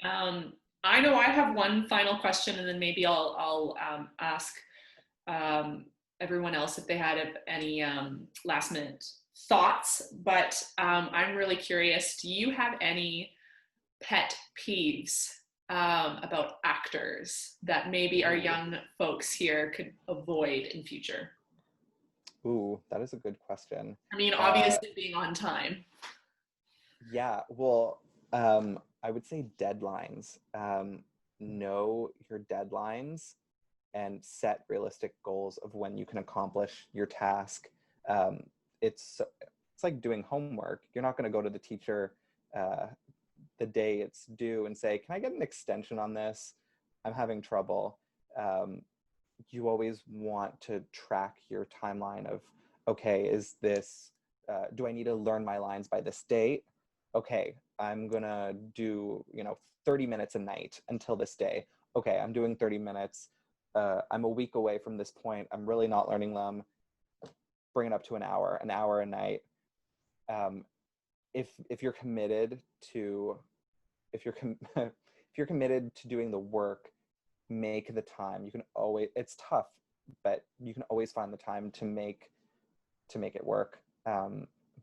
I know I have one final question, and then maybe I'll ask everyone else if they had any last minute thoughts. But I'm really curious. Do you have any pet peeves about actors that maybe our young folks here could avoid in future? Ooh, that is a good question. I mean, obviously being on time. Yeah, well, I would say deadlines. Know your deadlines and set realistic goals of when you can accomplish your task. It's like doing homework. You're not going to go to the teacher the day it's due and say, "Can I get an extension on this? I'm having trouble." You always want to track your timeline of, okay, is this, do I need to learn my lines by this date? Okay, I'm gonna do, 30 minutes a night until this day. Okay, I'm doing 30 minutes. I'm a week away from this point. I'm really not learning them. Bring it up to an hour a night. If you're committed to, if you're committed to doing the work, make the time. You can always, it's tough, but you can always find the time to make it work,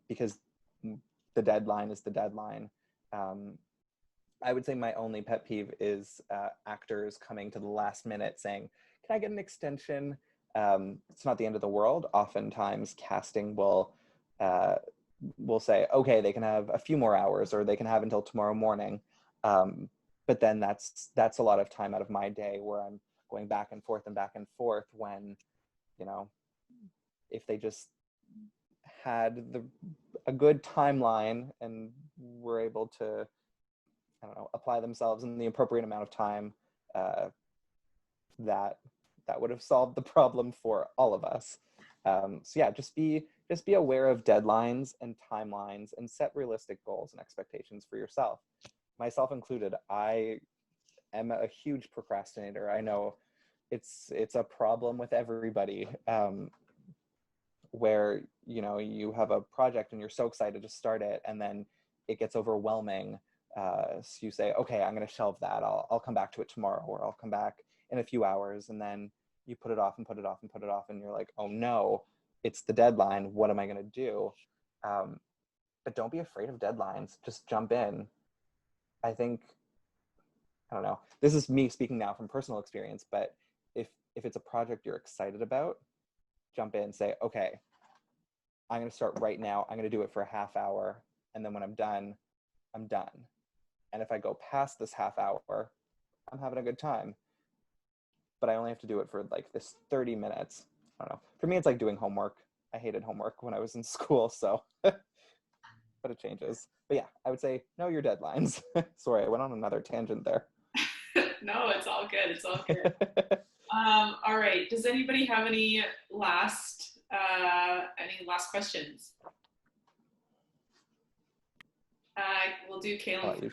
because the deadline is the deadline. I would say my only pet peeve is actors coming to the last minute saying, "Can I get an extension?" It's not the end of the world. Oftentimes casting will say, okay, they can have a few more hours, or they can have until tomorrow morning. But then that's a lot of time out of my day where I'm going back and forth when, if they just had a good timeline and were able to, I don't know, apply themselves in the appropriate amount of time, that would have solved the problem for all of us. So yeah, just be aware of deadlines and timelines and set realistic goals and expectations for yourself. Myself included, I am a huge procrastinator. I know it's a problem with everybody, where, you have a project and you're so excited to start it, and then it gets overwhelming. So you say, okay, I'm going to shelve that. I'll come back to it tomorrow, or I'll come back in a few hours. And then you put it off and put it off and put it off. And you're like, oh no, it's the deadline. What am I going to do? But don't be afraid of deadlines. Just jump in. I think, I don't know, this is me speaking now from personal experience, but if it's a project you're excited about, jump in, say, okay, I'm going to start right now. I'm going to do it for a half hour. And then when I'm done, I'm done. And if I go past this half hour, I'm having a good time. But I only have to do it for like this 30 minutes. I don't know. For me, it's like doing homework. I hated homework when I was in school, so, but it changes. But yeah, I would say know your deadlines. Sorry, I went on another tangent there. No, it's all good. It's all good. All right. Does anybody have any last questions? We'll do Kaylin.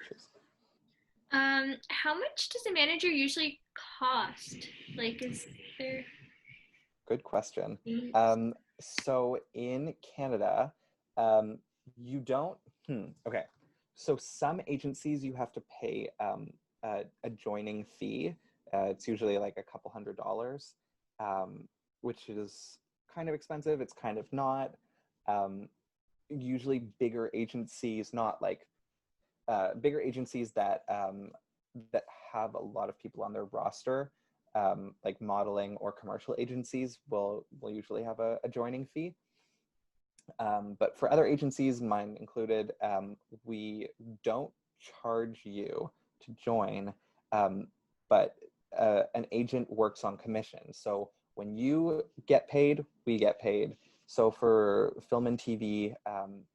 How much does a manager usually cost? Like, is there? Good question. So in Canada, you don't. Okay. So some agencies you have to pay a joining fee. It's usually like a couple $100s, which is kind of expensive. It's kind of not. Usually bigger agencies, not like bigger agencies that have a lot of people on their roster, like modeling or commercial agencies will usually have a joining fee. But for other agencies, mine included, we don't charge you to join, but an agent works on commission. So when you get paid, we get paid. So for film and TV,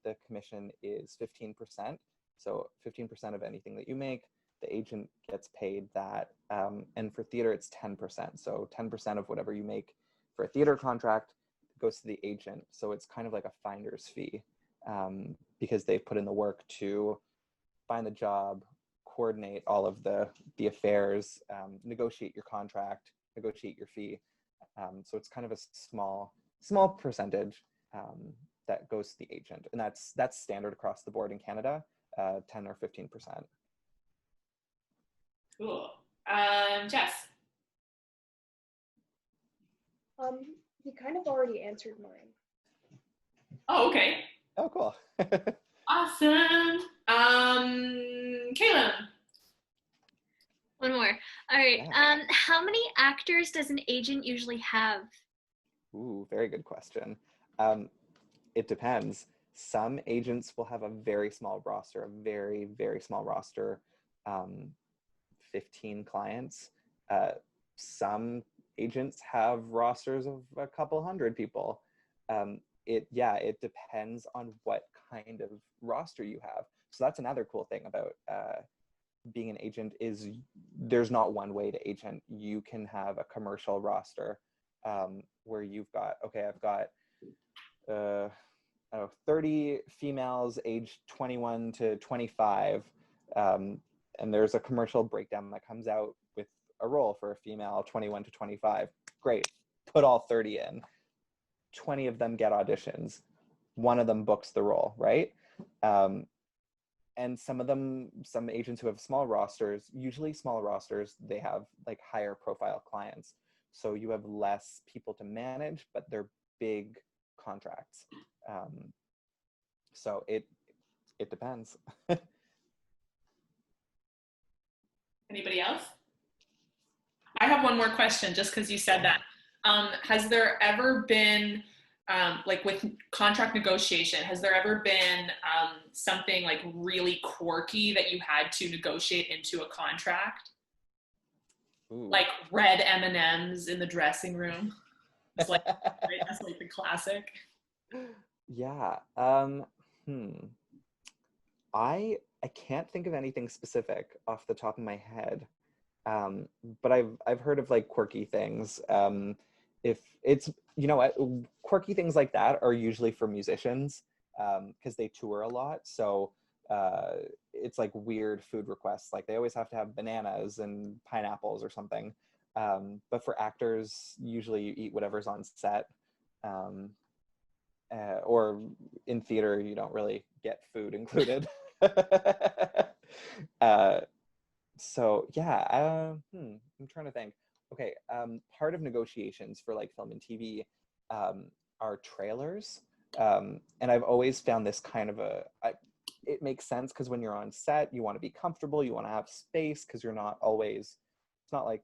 the commission is 15%. So 15% of anything that you make, the agent gets paid that. And for theater, it's 10%. So 10% of whatever you make for a theater contract goes to the agent. So it's kind of like a finder's fee, because they've put in the work to find the job, coordinate all of the affairs, negotiate your contract, negotiate your fee. So it's kind of a small percentage that goes to the agent, and that's standard across the board in Canada, 10 or 15%. Cool. Jess. You kind of already answered mine. Oh, okay. Oh, cool. Awesome. Caleb. One more. All right. Yeah. How many actors does an agent usually have? Ooh, very good question. It depends. Some agents will have a very small roster, a very, very small roster, 15 clients. Some agents have rosters of a couple hundred people. It depends on what kind of roster you have. So that's another cool thing about being an agent is there's not one way to agent. You can have a commercial roster where you've got, I've got 30 females aged 21 to 25, and there's a commercial breakdown that comes out with a role for a female 21 to 25. Great, put all 30 in. 20 of them get auditions. One of them books the role, right? And some agents who have small rosters, usually small rosters, they have like higher profile clients. So you have less people to manage, but they're big contracts. So it depends. Anybody else? I have one more question just because you said that. Has there ever been, like with contract negotiation, has there ever been something like really quirky that you had to negotiate into a contract? Ooh. Like red M&Ms in the dressing room? It's like, right? That's like the classic. Yeah. I can't think of anything specific off the top of my head. But I've heard of like quirky things. If it's, you know what, quirky things like that are usually for musicians, because they tour a lot. So it's like weird food requests. Like they always have to have bananas and pineapples or something. But for actors, usually you eat whatever's on set. Or in theater, you don't really get food included. So yeah, I'm trying to think. Okay, part of negotiations for like film and TV are trailers, and I've always found this kind of it makes sense because when you're on set, you want to be comfortable, you want to have space because you're not always. It's not like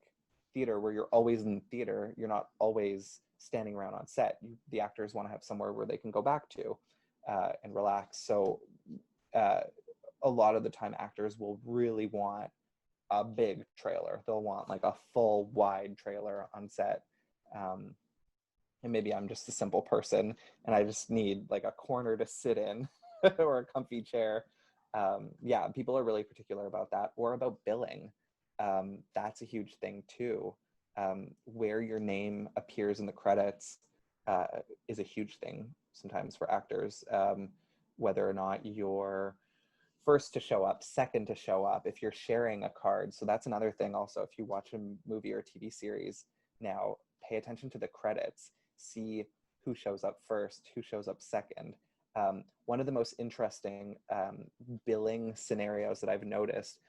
theater where you're always in theater. You're not always standing around on set. The actors want to have somewhere where they can go back to and relax. So a lot of the time, actors will really want a big trailer. They'll want like a full wide trailer on set. And maybe I'm just a simple person and I just need like a corner to sit in or a comfy chair. Yeah, people are really particular about that, or about billing. That's a huge thing too. Where your name appears in the credits is a huge thing sometimes for actors. Whether or not you're first to show up, second to show up, if you're sharing a card. So that's another thing also. If you watch a movie or TV series now, pay attention to the credits. See who shows up first, who shows up second. One of the most interesting billing scenarios that I've noticed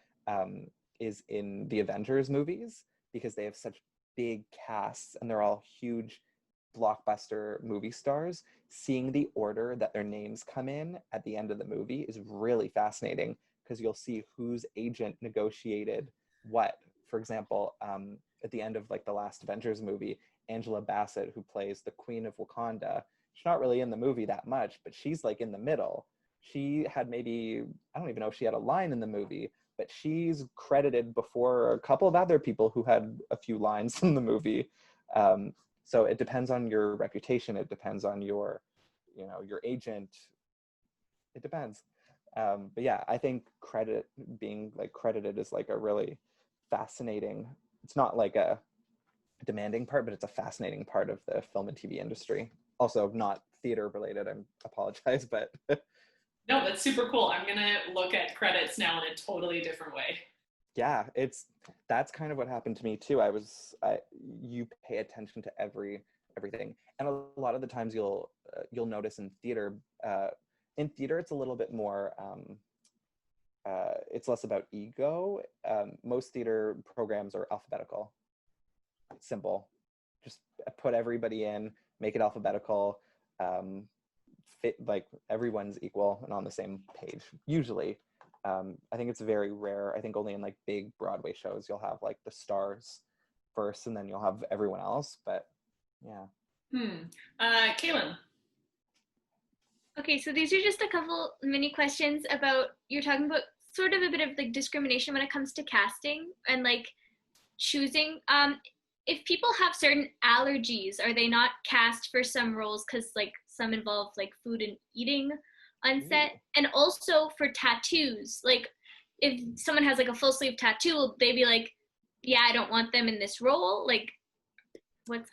is in the Avengers movies, because they have such big casts and they're all huge blockbuster movie stars. Seeing the order that their names come in at the end of the movie is really fascinating, because you'll see whose agent negotiated what. For example, at the end of like the last Avengers movie, Angela Bassett, who plays the Queen of Wakanda, she's not really in the movie that much, but she's like in the middle. She had maybe, I don't even know if she had a line in the movie, but she's credited before a couple of other people who had a few lines in the movie. So it depends on your reputation. It depends on your agent. It depends. But yeah, I think being like credited is like a really fascinating, it's not like a demanding part, but it's a fascinating part of the film and TV industry. Also not theater related, I apologize, but. No, that's super cool. I'm gonna look at credits now in a totally different way. Yeah, that's kind of what happened to me too. You pay attention to everything, and a lot of the times you'll notice in theater. In theater, it's a little bit more. It's less about ego. Most theater programs are alphabetical. Simple. Just put everybody in, make it alphabetical. Fit, like, everyone's equal and on the same page. Usually, I think it's very rare. I think only in like big Broadway shows you'll have like the stars first, and then you'll have everyone else. But yeah. Kaylin. Okay, so these are just a couple mini questions about, you're talking about sort of a bit of like discrimination when it comes to casting and like choosing. If people have certain allergies, are they not cast for some roles because like some involve like food and eating on set? And also for tattoos, like if someone has like a full sleeve tattoo, will they be like, yeah, I don't want them in this role? Like, what's...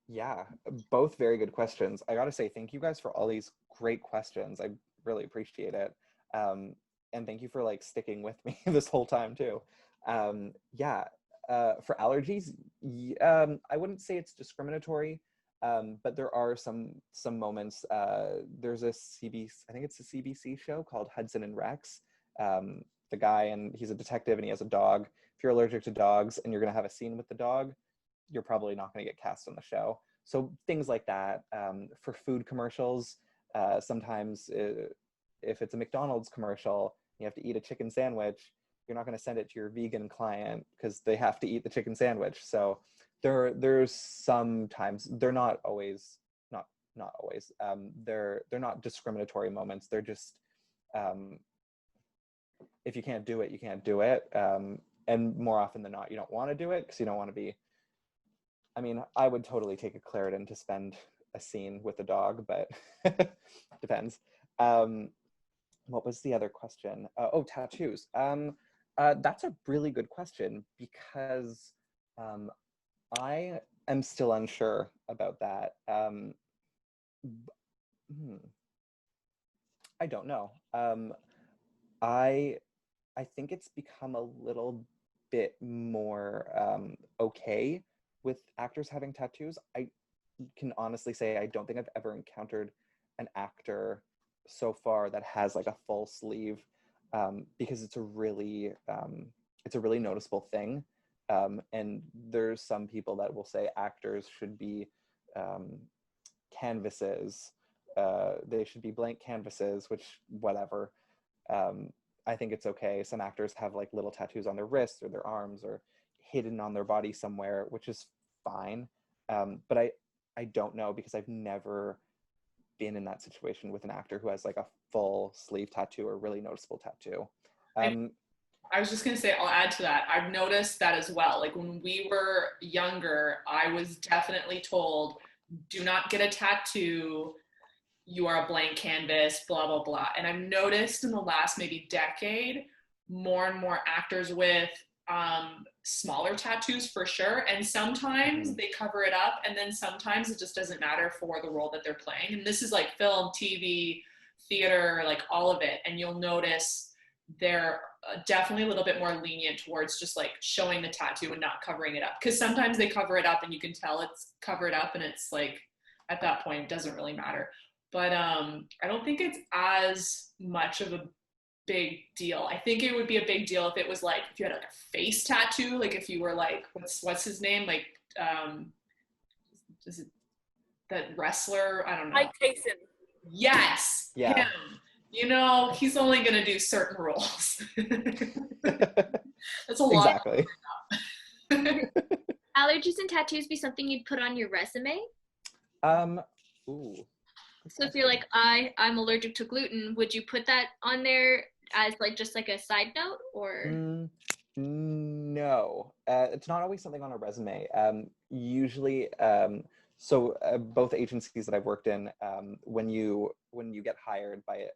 Yeah, both very good questions. I gotta say, thank you guys for all these great questions. I really appreciate it. And thank you for like sticking with me this whole time too. Yeah, for allergies, I wouldn't say it's discriminatory, but there are some moments. There's a I think it's a CBC show called Hudson and Rex. The guy, and he's a detective and he has a dog. If you're allergic to dogs and you're gonna have a scene with the dog, you're probably not going to get cast on the show. So things like that. For food commercials, sometimes if it's a McDonald's commercial, you have to eat a chicken sandwich, you're not going to send it to your vegan client because they have to eat the chicken sandwich. So there's sometimes, they're not always, not always, they're not discriminatory moments. They're just, if you can't do it, you can't do it. And more often than not, you don't want to do it because you don't want to be, I mean, I would totally take a Claritin to spend a scene with a dog, but depends. What was the other question? Tattoos. That's a really good question because I am still unsure about that. I don't know. I think it's become a little bit more okay with actors having tattoos. I can honestly say I don't think I've ever encountered an actor so far that has like a full sleeve, because it's a really noticeable thing. And there's some people that will say actors should be canvases. They should be blank canvases, which whatever. I think it's okay. Some actors have like little tattoos on their wrists or their arms or hidden on their body somewhere, which is fine. But I don't know because I've never been in that situation with an actor who has like a full sleeve tattoo or really noticeable tattoo. I was just going to say, I'll add to that. I've noticed that as well. Like when we were younger, I was definitely told, do not get a tattoo. You are a blank canvas, blah, blah, blah. And I've noticed in the last maybe decade, more and more actors with smaller tattoos for sure. And sometimes they cover it up, and then sometimes it just doesn't matter for the role that they're playing. And this is like film, TV, theater, like all of it. And you'll notice they're definitely a little bit more lenient towards just like showing the tattoo and not covering it up. Because sometimes they cover it up and you can tell it's covered up, and it's like, at that point, it doesn't really matter. But I don't think it's as much of a big deal. I think it would be a big deal if it was like, if you had like a face tattoo, like if you were like, what's his name? Like, is it that wrestler? I don't know. Mike Tyson. Yes. Yeah. Him. You know, he's only going to do certain roles. That's a lot. Exactly. Allergies and tattoos be something you'd put on your resume? Ooh. So if you're like, I'm allergic to gluten, would you put that on there as like just like a side note, or? No, it's not always something on a resume. Usually, both agencies that I've worked in, when you get hired by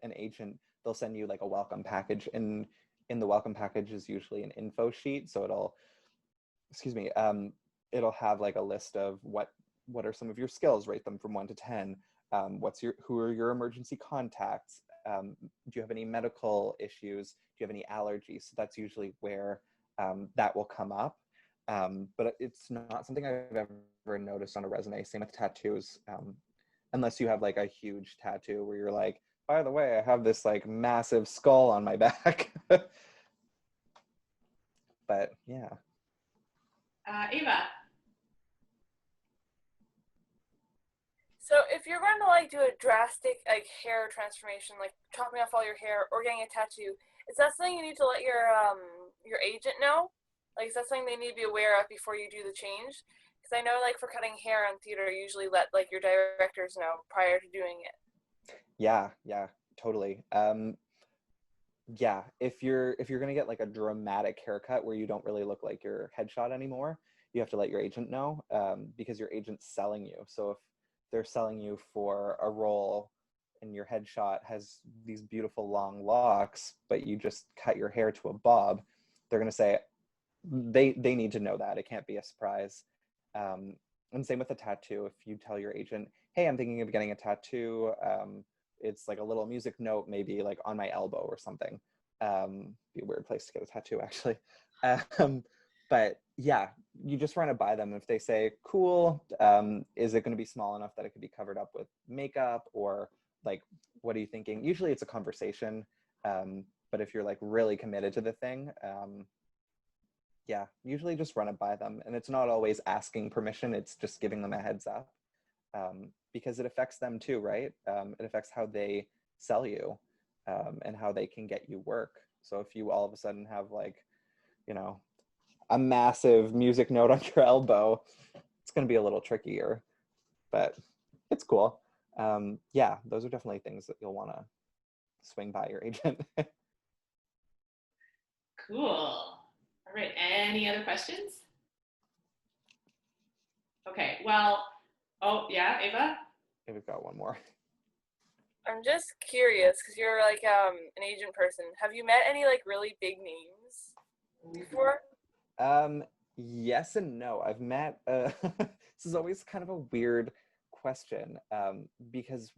an agent, they'll send you like a welcome package, and in the welcome package is usually an info sheet. So it'll have like a list of what what are some of your skills? Rate them from 1 to 10. Who are your emergency contacts? Do you have any medical issues? Do you have any allergies? So that's usually where that will come up. But it's not something I've ever noticed on a resume. Same with tattoos. Unless you have like a huge tattoo where you're like, by the way, I have this like massive skull on my back. But yeah. Ava. So if you're going to like do a drastic like hair transformation, like chopping off all your hair or getting a tattoo, is that something you need to let your agent know? Like, is that something they need to be aware of before you do the change? Because I know, like, for cutting hair on theater, you usually let like your directors know prior to doing it. Yeah, totally. Yeah, if you're gonna get like a dramatic haircut where you don't really look like your headshot anymore, you have to let your agent know, because your agent's selling you. So if they're selling you for a role and your headshot has these beautiful long locks, but you just cut your hair to a bob, they're gonna say they need to know that. It can't be a surprise. And same with a tattoo. If you tell your agent, hey, I'm thinking of getting a tattoo, it's like a little music note, maybe like on my elbow or something. Be a weird place to get a tattoo, actually. But yeah, you just run it by them. If they say, cool, is it going to be small enough that it could be covered up with makeup, or like, what are you thinking? Usually it's a conversation. But if you're like really committed to the thing, yeah, usually just run it by them. And it's not always asking permission. It's just giving them a heads up. Because it affects them too, right? It affects how they sell you, and how they can get you work. So if you all of a sudden have like, you know, a massive music note on your elbow, it's going to be a little trickier, but it's cool. Yeah, those are definitely things that you'll want to swing by your agent. Cool. All right. Any other questions? Okay. Well, oh yeah, Ava? Okay, we've got one more. I'm just curious because you're like an agent person. Have you met any like really big names before? Yes and no. I've met, this is always kind of a weird question, because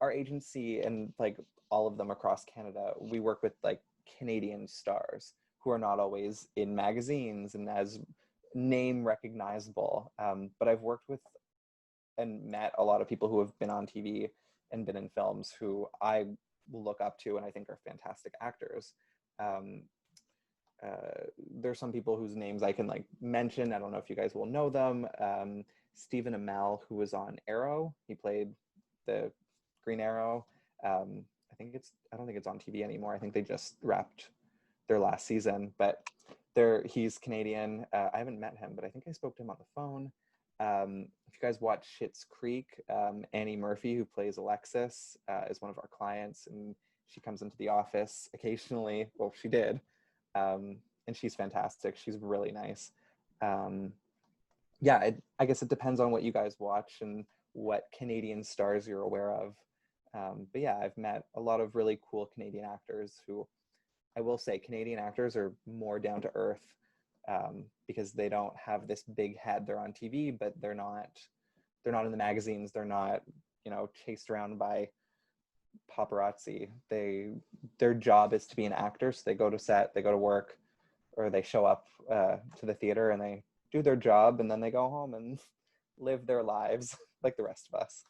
our agency and like all of them across Canada, we work with like Canadian stars who are not always in magazines and as name recognizable. But I've worked with and met a lot of people who have been on TV and been in films who I look up to and I think are fantastic actors. There's some people whose names I can like mention. I don't know if you guys will know them. Stephen Amell, who was on Arrow. He played the Green Arrow. I don't think it's on TV anymore. I think they just wrapped their last season, but he's Canadian. I haven't met him, but I think I spoke to him on the phone. If you guys watch Schitt's Creek, Annie Murphy, who plays Alexis, is one of our clients, and she comes into the office occasionally. Well, she did. And she's fantastic. She's really nice. Yeah, I guess it depends on what you guys watch and what Canadian stars you're aware of. But yeah, I've met a lot of really cool Canadian actors who, I will say, Canadian actors are more down to earth, because they don't have this big head. They're on TV, but they're not in the magazines. They're not, chased around by paparazzi. Their job is to be an actor. So they go to set, they go to work, or they show up to the theater and they do their job, and then they go home and live their lives like the rest of us.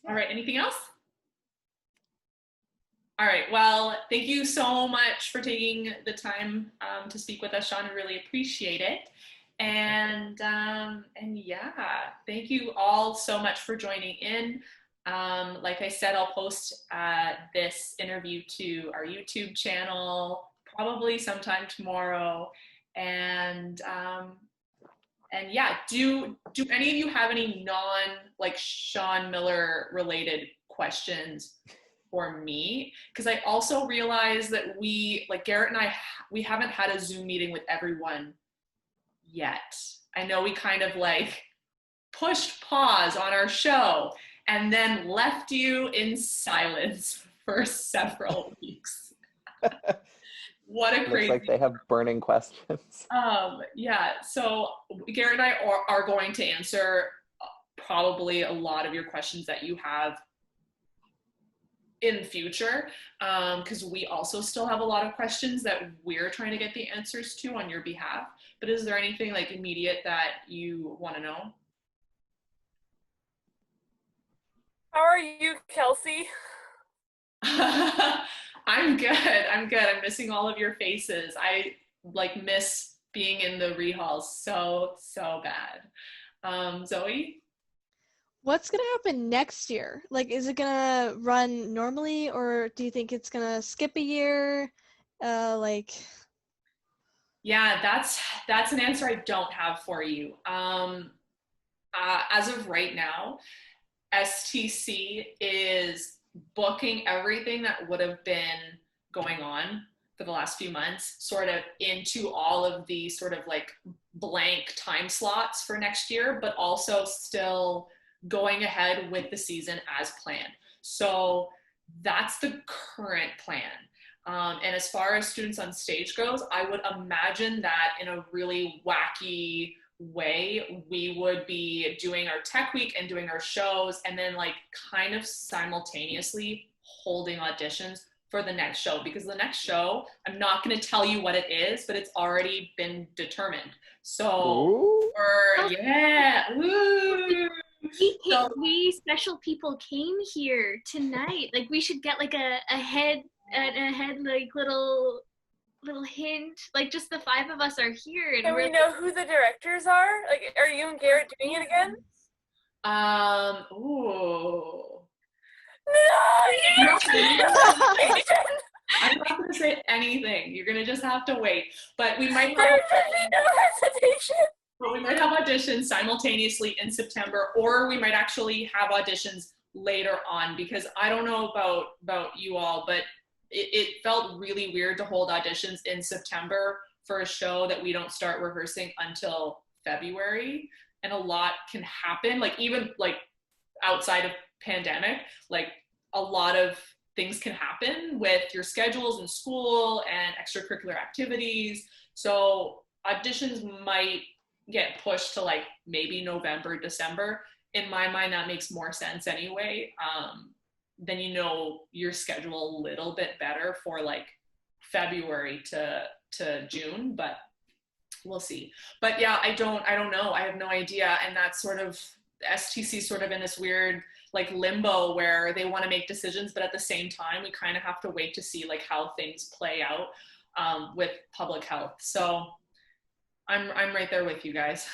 All right. Anything else? All right. Well, thank you so much for taking the time to speak with us, Sean. I really appreciate it. And yeah, thank you all so much for joining in. Like I said, I'll post this interview to our YouTube channel probably sometime tomorrow. And yeah, do any of you have any like Sean Miller related questions for me? Because I also realized that Garrett and I, we haven't had a Zoom meeting with everyone yet. I know we kind of like pushed pause on our show and then left you in silence for several weeks. What a Looks crazy. like they have burning questions. Yeah, so Garrett and I are going to answer probably a lot of your questions that you have in future, because we also still have a lot of questions that we're trying to get the answers to on your behalf. But is there anything like immediate that you want to know? How are you, Kelsey? I'm good. I'm missing all of your faces. I like miss being in the rehalls so bad. Zoe? What's gonna happen next year? Like, is it gonna run normally, or do you think it's gonna skip a year? Like, Yeah, that's an answer I don't have for you. As of right now, STC is booking everything that would have been going on for the last few months sort of into all of the sort of like blank time slots for next year, but also still going ahead with the season as planned. So that's the current plan. And as far as Students on Stage goes, I would imagine that in a really wacky way, we would be doing our tech week and doing our shows and then like kind of simultaneously holding auditions for the next show, because the next show, I'm not going to tell you what it is, but it's already been determined. So woo. We special people came here tonight. Like, we should get like a head like little hint. Like, just the 5 of us are here, and And we know who the directors are? Like, are you and Garrett doing it again? Ooh. No, I'm not going to say anything. You're going to just have to wait. But we might there have, should be no hesitation. but we might have auditions simultaneously in September, or we might actually have auditions later on, because I don't know about you all, but it felt really weird to hold auditions in September for a show that we don't start rehearsing until February. And a lot can happen, like even like outside of pandemic, like a lot of things can happen with your schedules in school and extracurricular activities. So auditions might get pushed to like maybe November, December. In my mind, that makes more sense anyway. Then you know your schedule a little bit better for like February to June, but we'll see. But yeah, I don't know. I have no idea. And that's sort of STC sort of in this weird like limbo where they want to make decisions, but at the same time, we kind of have to wait to see like how things play out with public health. So I'm right there with you guys.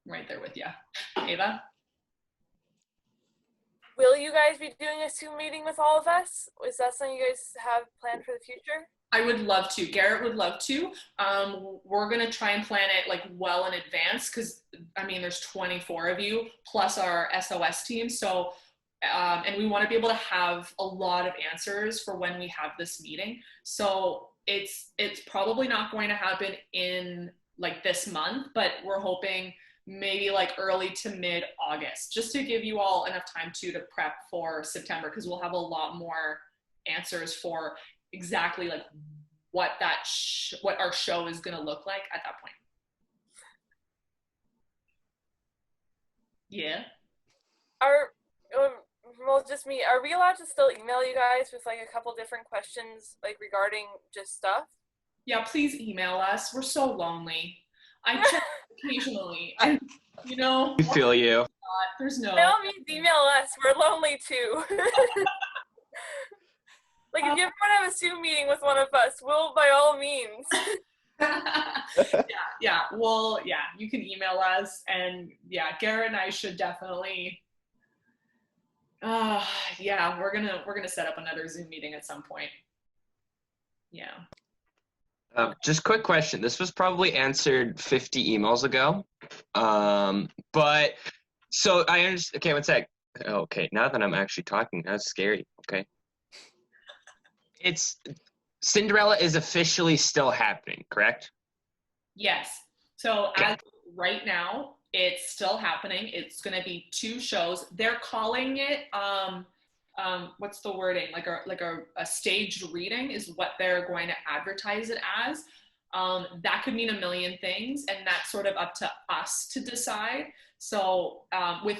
I'm right there with you. Ava? Will you guys be doing a Zoom meeting with all of us? Is that something you guys have planned for the future? I would love to. Garrett would love to. We're going to try and plan it like well in advance, because I mean, there's 24 of you plus our SOS team. So, and we want to be able to have a lot of answers for when we have this meeting. So it's probably not going to happen in like this month, but we're hoping maybe like early to mid-August, just to give you all enough time to prep for September, because we'll have a lot more answers for exactly like what what our show is going to look like at that point. Yeah. Well, just me. Are we allowed to still email you guys with like a couple different questions, like regarding just stuff? Yeah, please email us. We're so lonely. I check occasionally. You know. We feel you. There's no. By all means, email us. We're lonely too. Like, if you ever want to have a Zoom meeting with one of us, we'll by all means. yeah. Well, yeah, you can email us, and yeah, Garrett and I should definitely. Yeah, we're gonna set up another Zoom meeting at some point. Yeah. Just quick question. This was probably answered 50 emails ago. But so I understand. Okay, one sec. Okay, now that I'm actually talking, that's scary. Okay. It's Cinderella is officially still happening, correct? Yes. So as right now, it's still happening. It's going to be 2 shows. They're calling it what's the wording, like a staged reading is what they're going to advertise it as. That could mean a million things, and that's sort of up to us to decide. So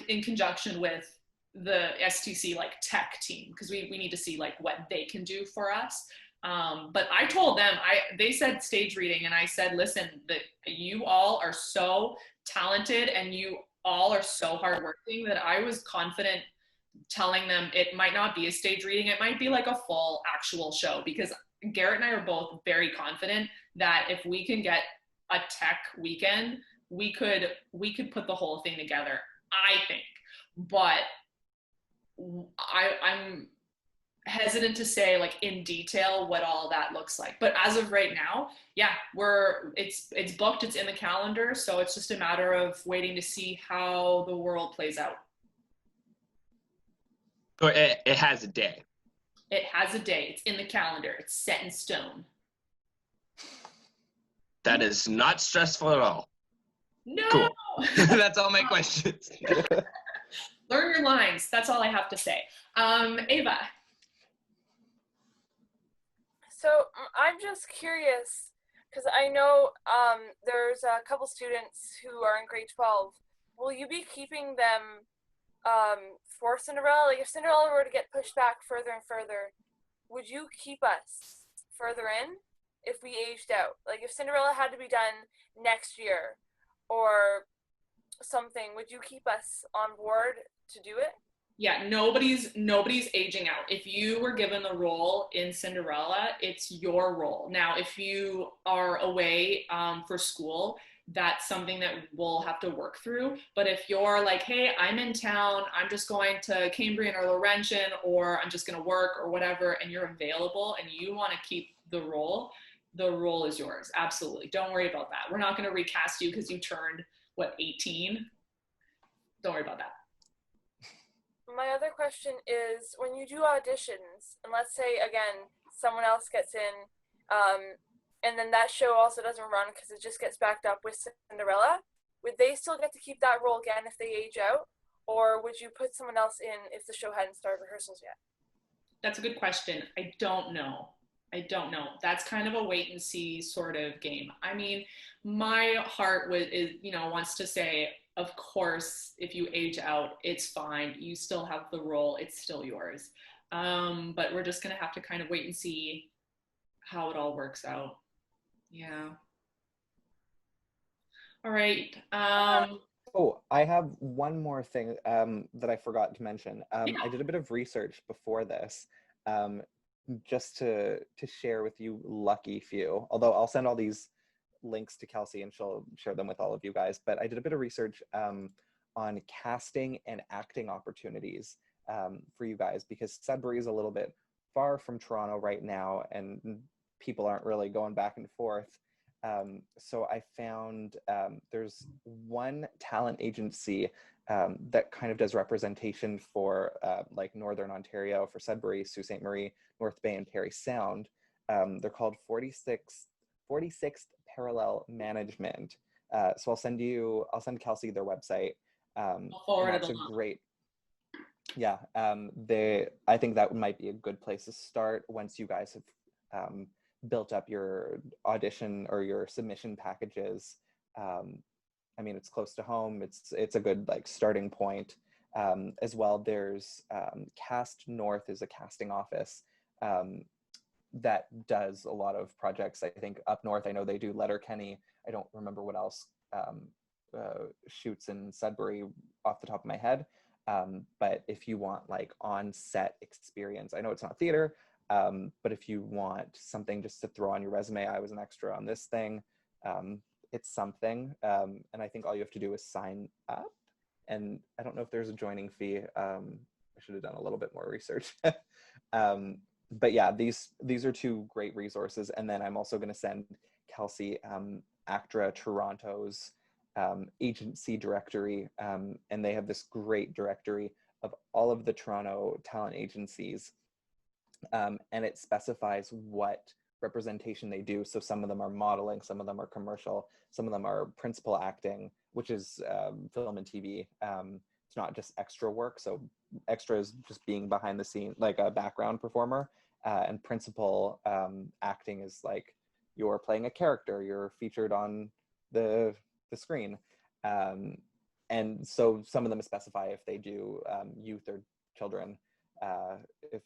in conjunction with the STC like tech team, because we need to see like what they can do for us. But I told them, they said stage reading, and I said, listen, that you all are so talented and you all are so hardworking that I was confident telling them it might not be a stage reading, it might be like a full actual show, because Garrett and I are both very confident that if we can get a tech weekend, we could put the whole thing together, I think. But I'm hesitant to say like in detail what all that looks like. But as of right now, yeah, it's booked, it's in the calendar, so it's just a matter of waiting to see how the world plays out. Or it has a day. It has a day. It's in the calendar. It's set in stone. That is not stressful at all. No. Cool. That's all my questions. Learn your lines. That's all I have to say. Ava. So I'm just curious, because I know there's a couple students who are in grade 12. Will you be keeping them for Cinderella? Like if Cinderella were to get pushed back further and further, would you keep us further in if we aged out? Like if Cinderella had to be done next year or something, would you keep us on board to do it? Yeah, nobody's aging out. If you were given the role in Cinderella, it's your role. Now, if you are away for school, that's something that we'll have to work through. But if you're like, hey, I'm in town, I'm just going to Cambrian or Laurentian, or I'm just going to work or whatever, and you're available and you want to keep the role is yours. Absolutely. Don't worry about that. We're not going to recast you because you turned, 18? Don't worry about that. My other question is, when you do auditions, and let's say, again, someone else gets in, and then that show also doesn't run because it just gets backed up with Cinderella, would they still get to keep that role again if they age out? Or would you put someone else in if the show hadn't started rehearsals yet? That's a good question. I don't know. That's kind of a wait and see sort of game. I mean, my heart wants to say, of course, if you age out, it's fine. You still have the role. It's still yours. But we're just going to have to kind of wait and see how it all works out. Yeah. All right. Oh, I have one more thing that I forgot to mention. Yeah. I did a bit of research before this, just to share with you lucky few, although I'll send all these links to Kelsey and she'll share them with all of you guys. But I did a bit of research on casting and acting opportunities for you guys, because Sudbury is a little bit far from Toronto right now and people aren't really going back and forth. So I found there's one talent agency that kind of does representation for like Northern Ontario, for Sudbury, Sault Ste. Marie, North Bay, and Parry Sound. They're called 46th Parallel Management. So I'll send Kelsey their website. I'll forward that's it a along. great. Yeah, I think that might be a good place to start once you guys have built up your audition or your submission packages. I mean, it's close to home. It's a good like starting point. As well, there's Cast North is a casting office that does a lot of projects. I think up north, I know they do Letterkenny. I don't remember what else shoots in Sudbury off the top of my head. But if you want like on-set experience, I know it's not theater, but if you want something just to throw on your resume, I was an extra on this thing, it's something. And I think all you have to do is sign up. And I don't know if there's a joining fee. I should have done a little bit more research. But yeah, these are two great resources. And then I'm also going to send Kelsey ACTRA Toronto's agency directory, and they have this great directory of all of the Toronto talent agencies, and it specifies what representation they do. So some of them are modeling, some of them are commercial, some of them are principal acting, which is film and TV, it's not just extra work. So extra is just being behind the scene, like a background performer, and principal acting is like you're playing a character, you're featured on the screen. And so some of them specify if they do youth or children, if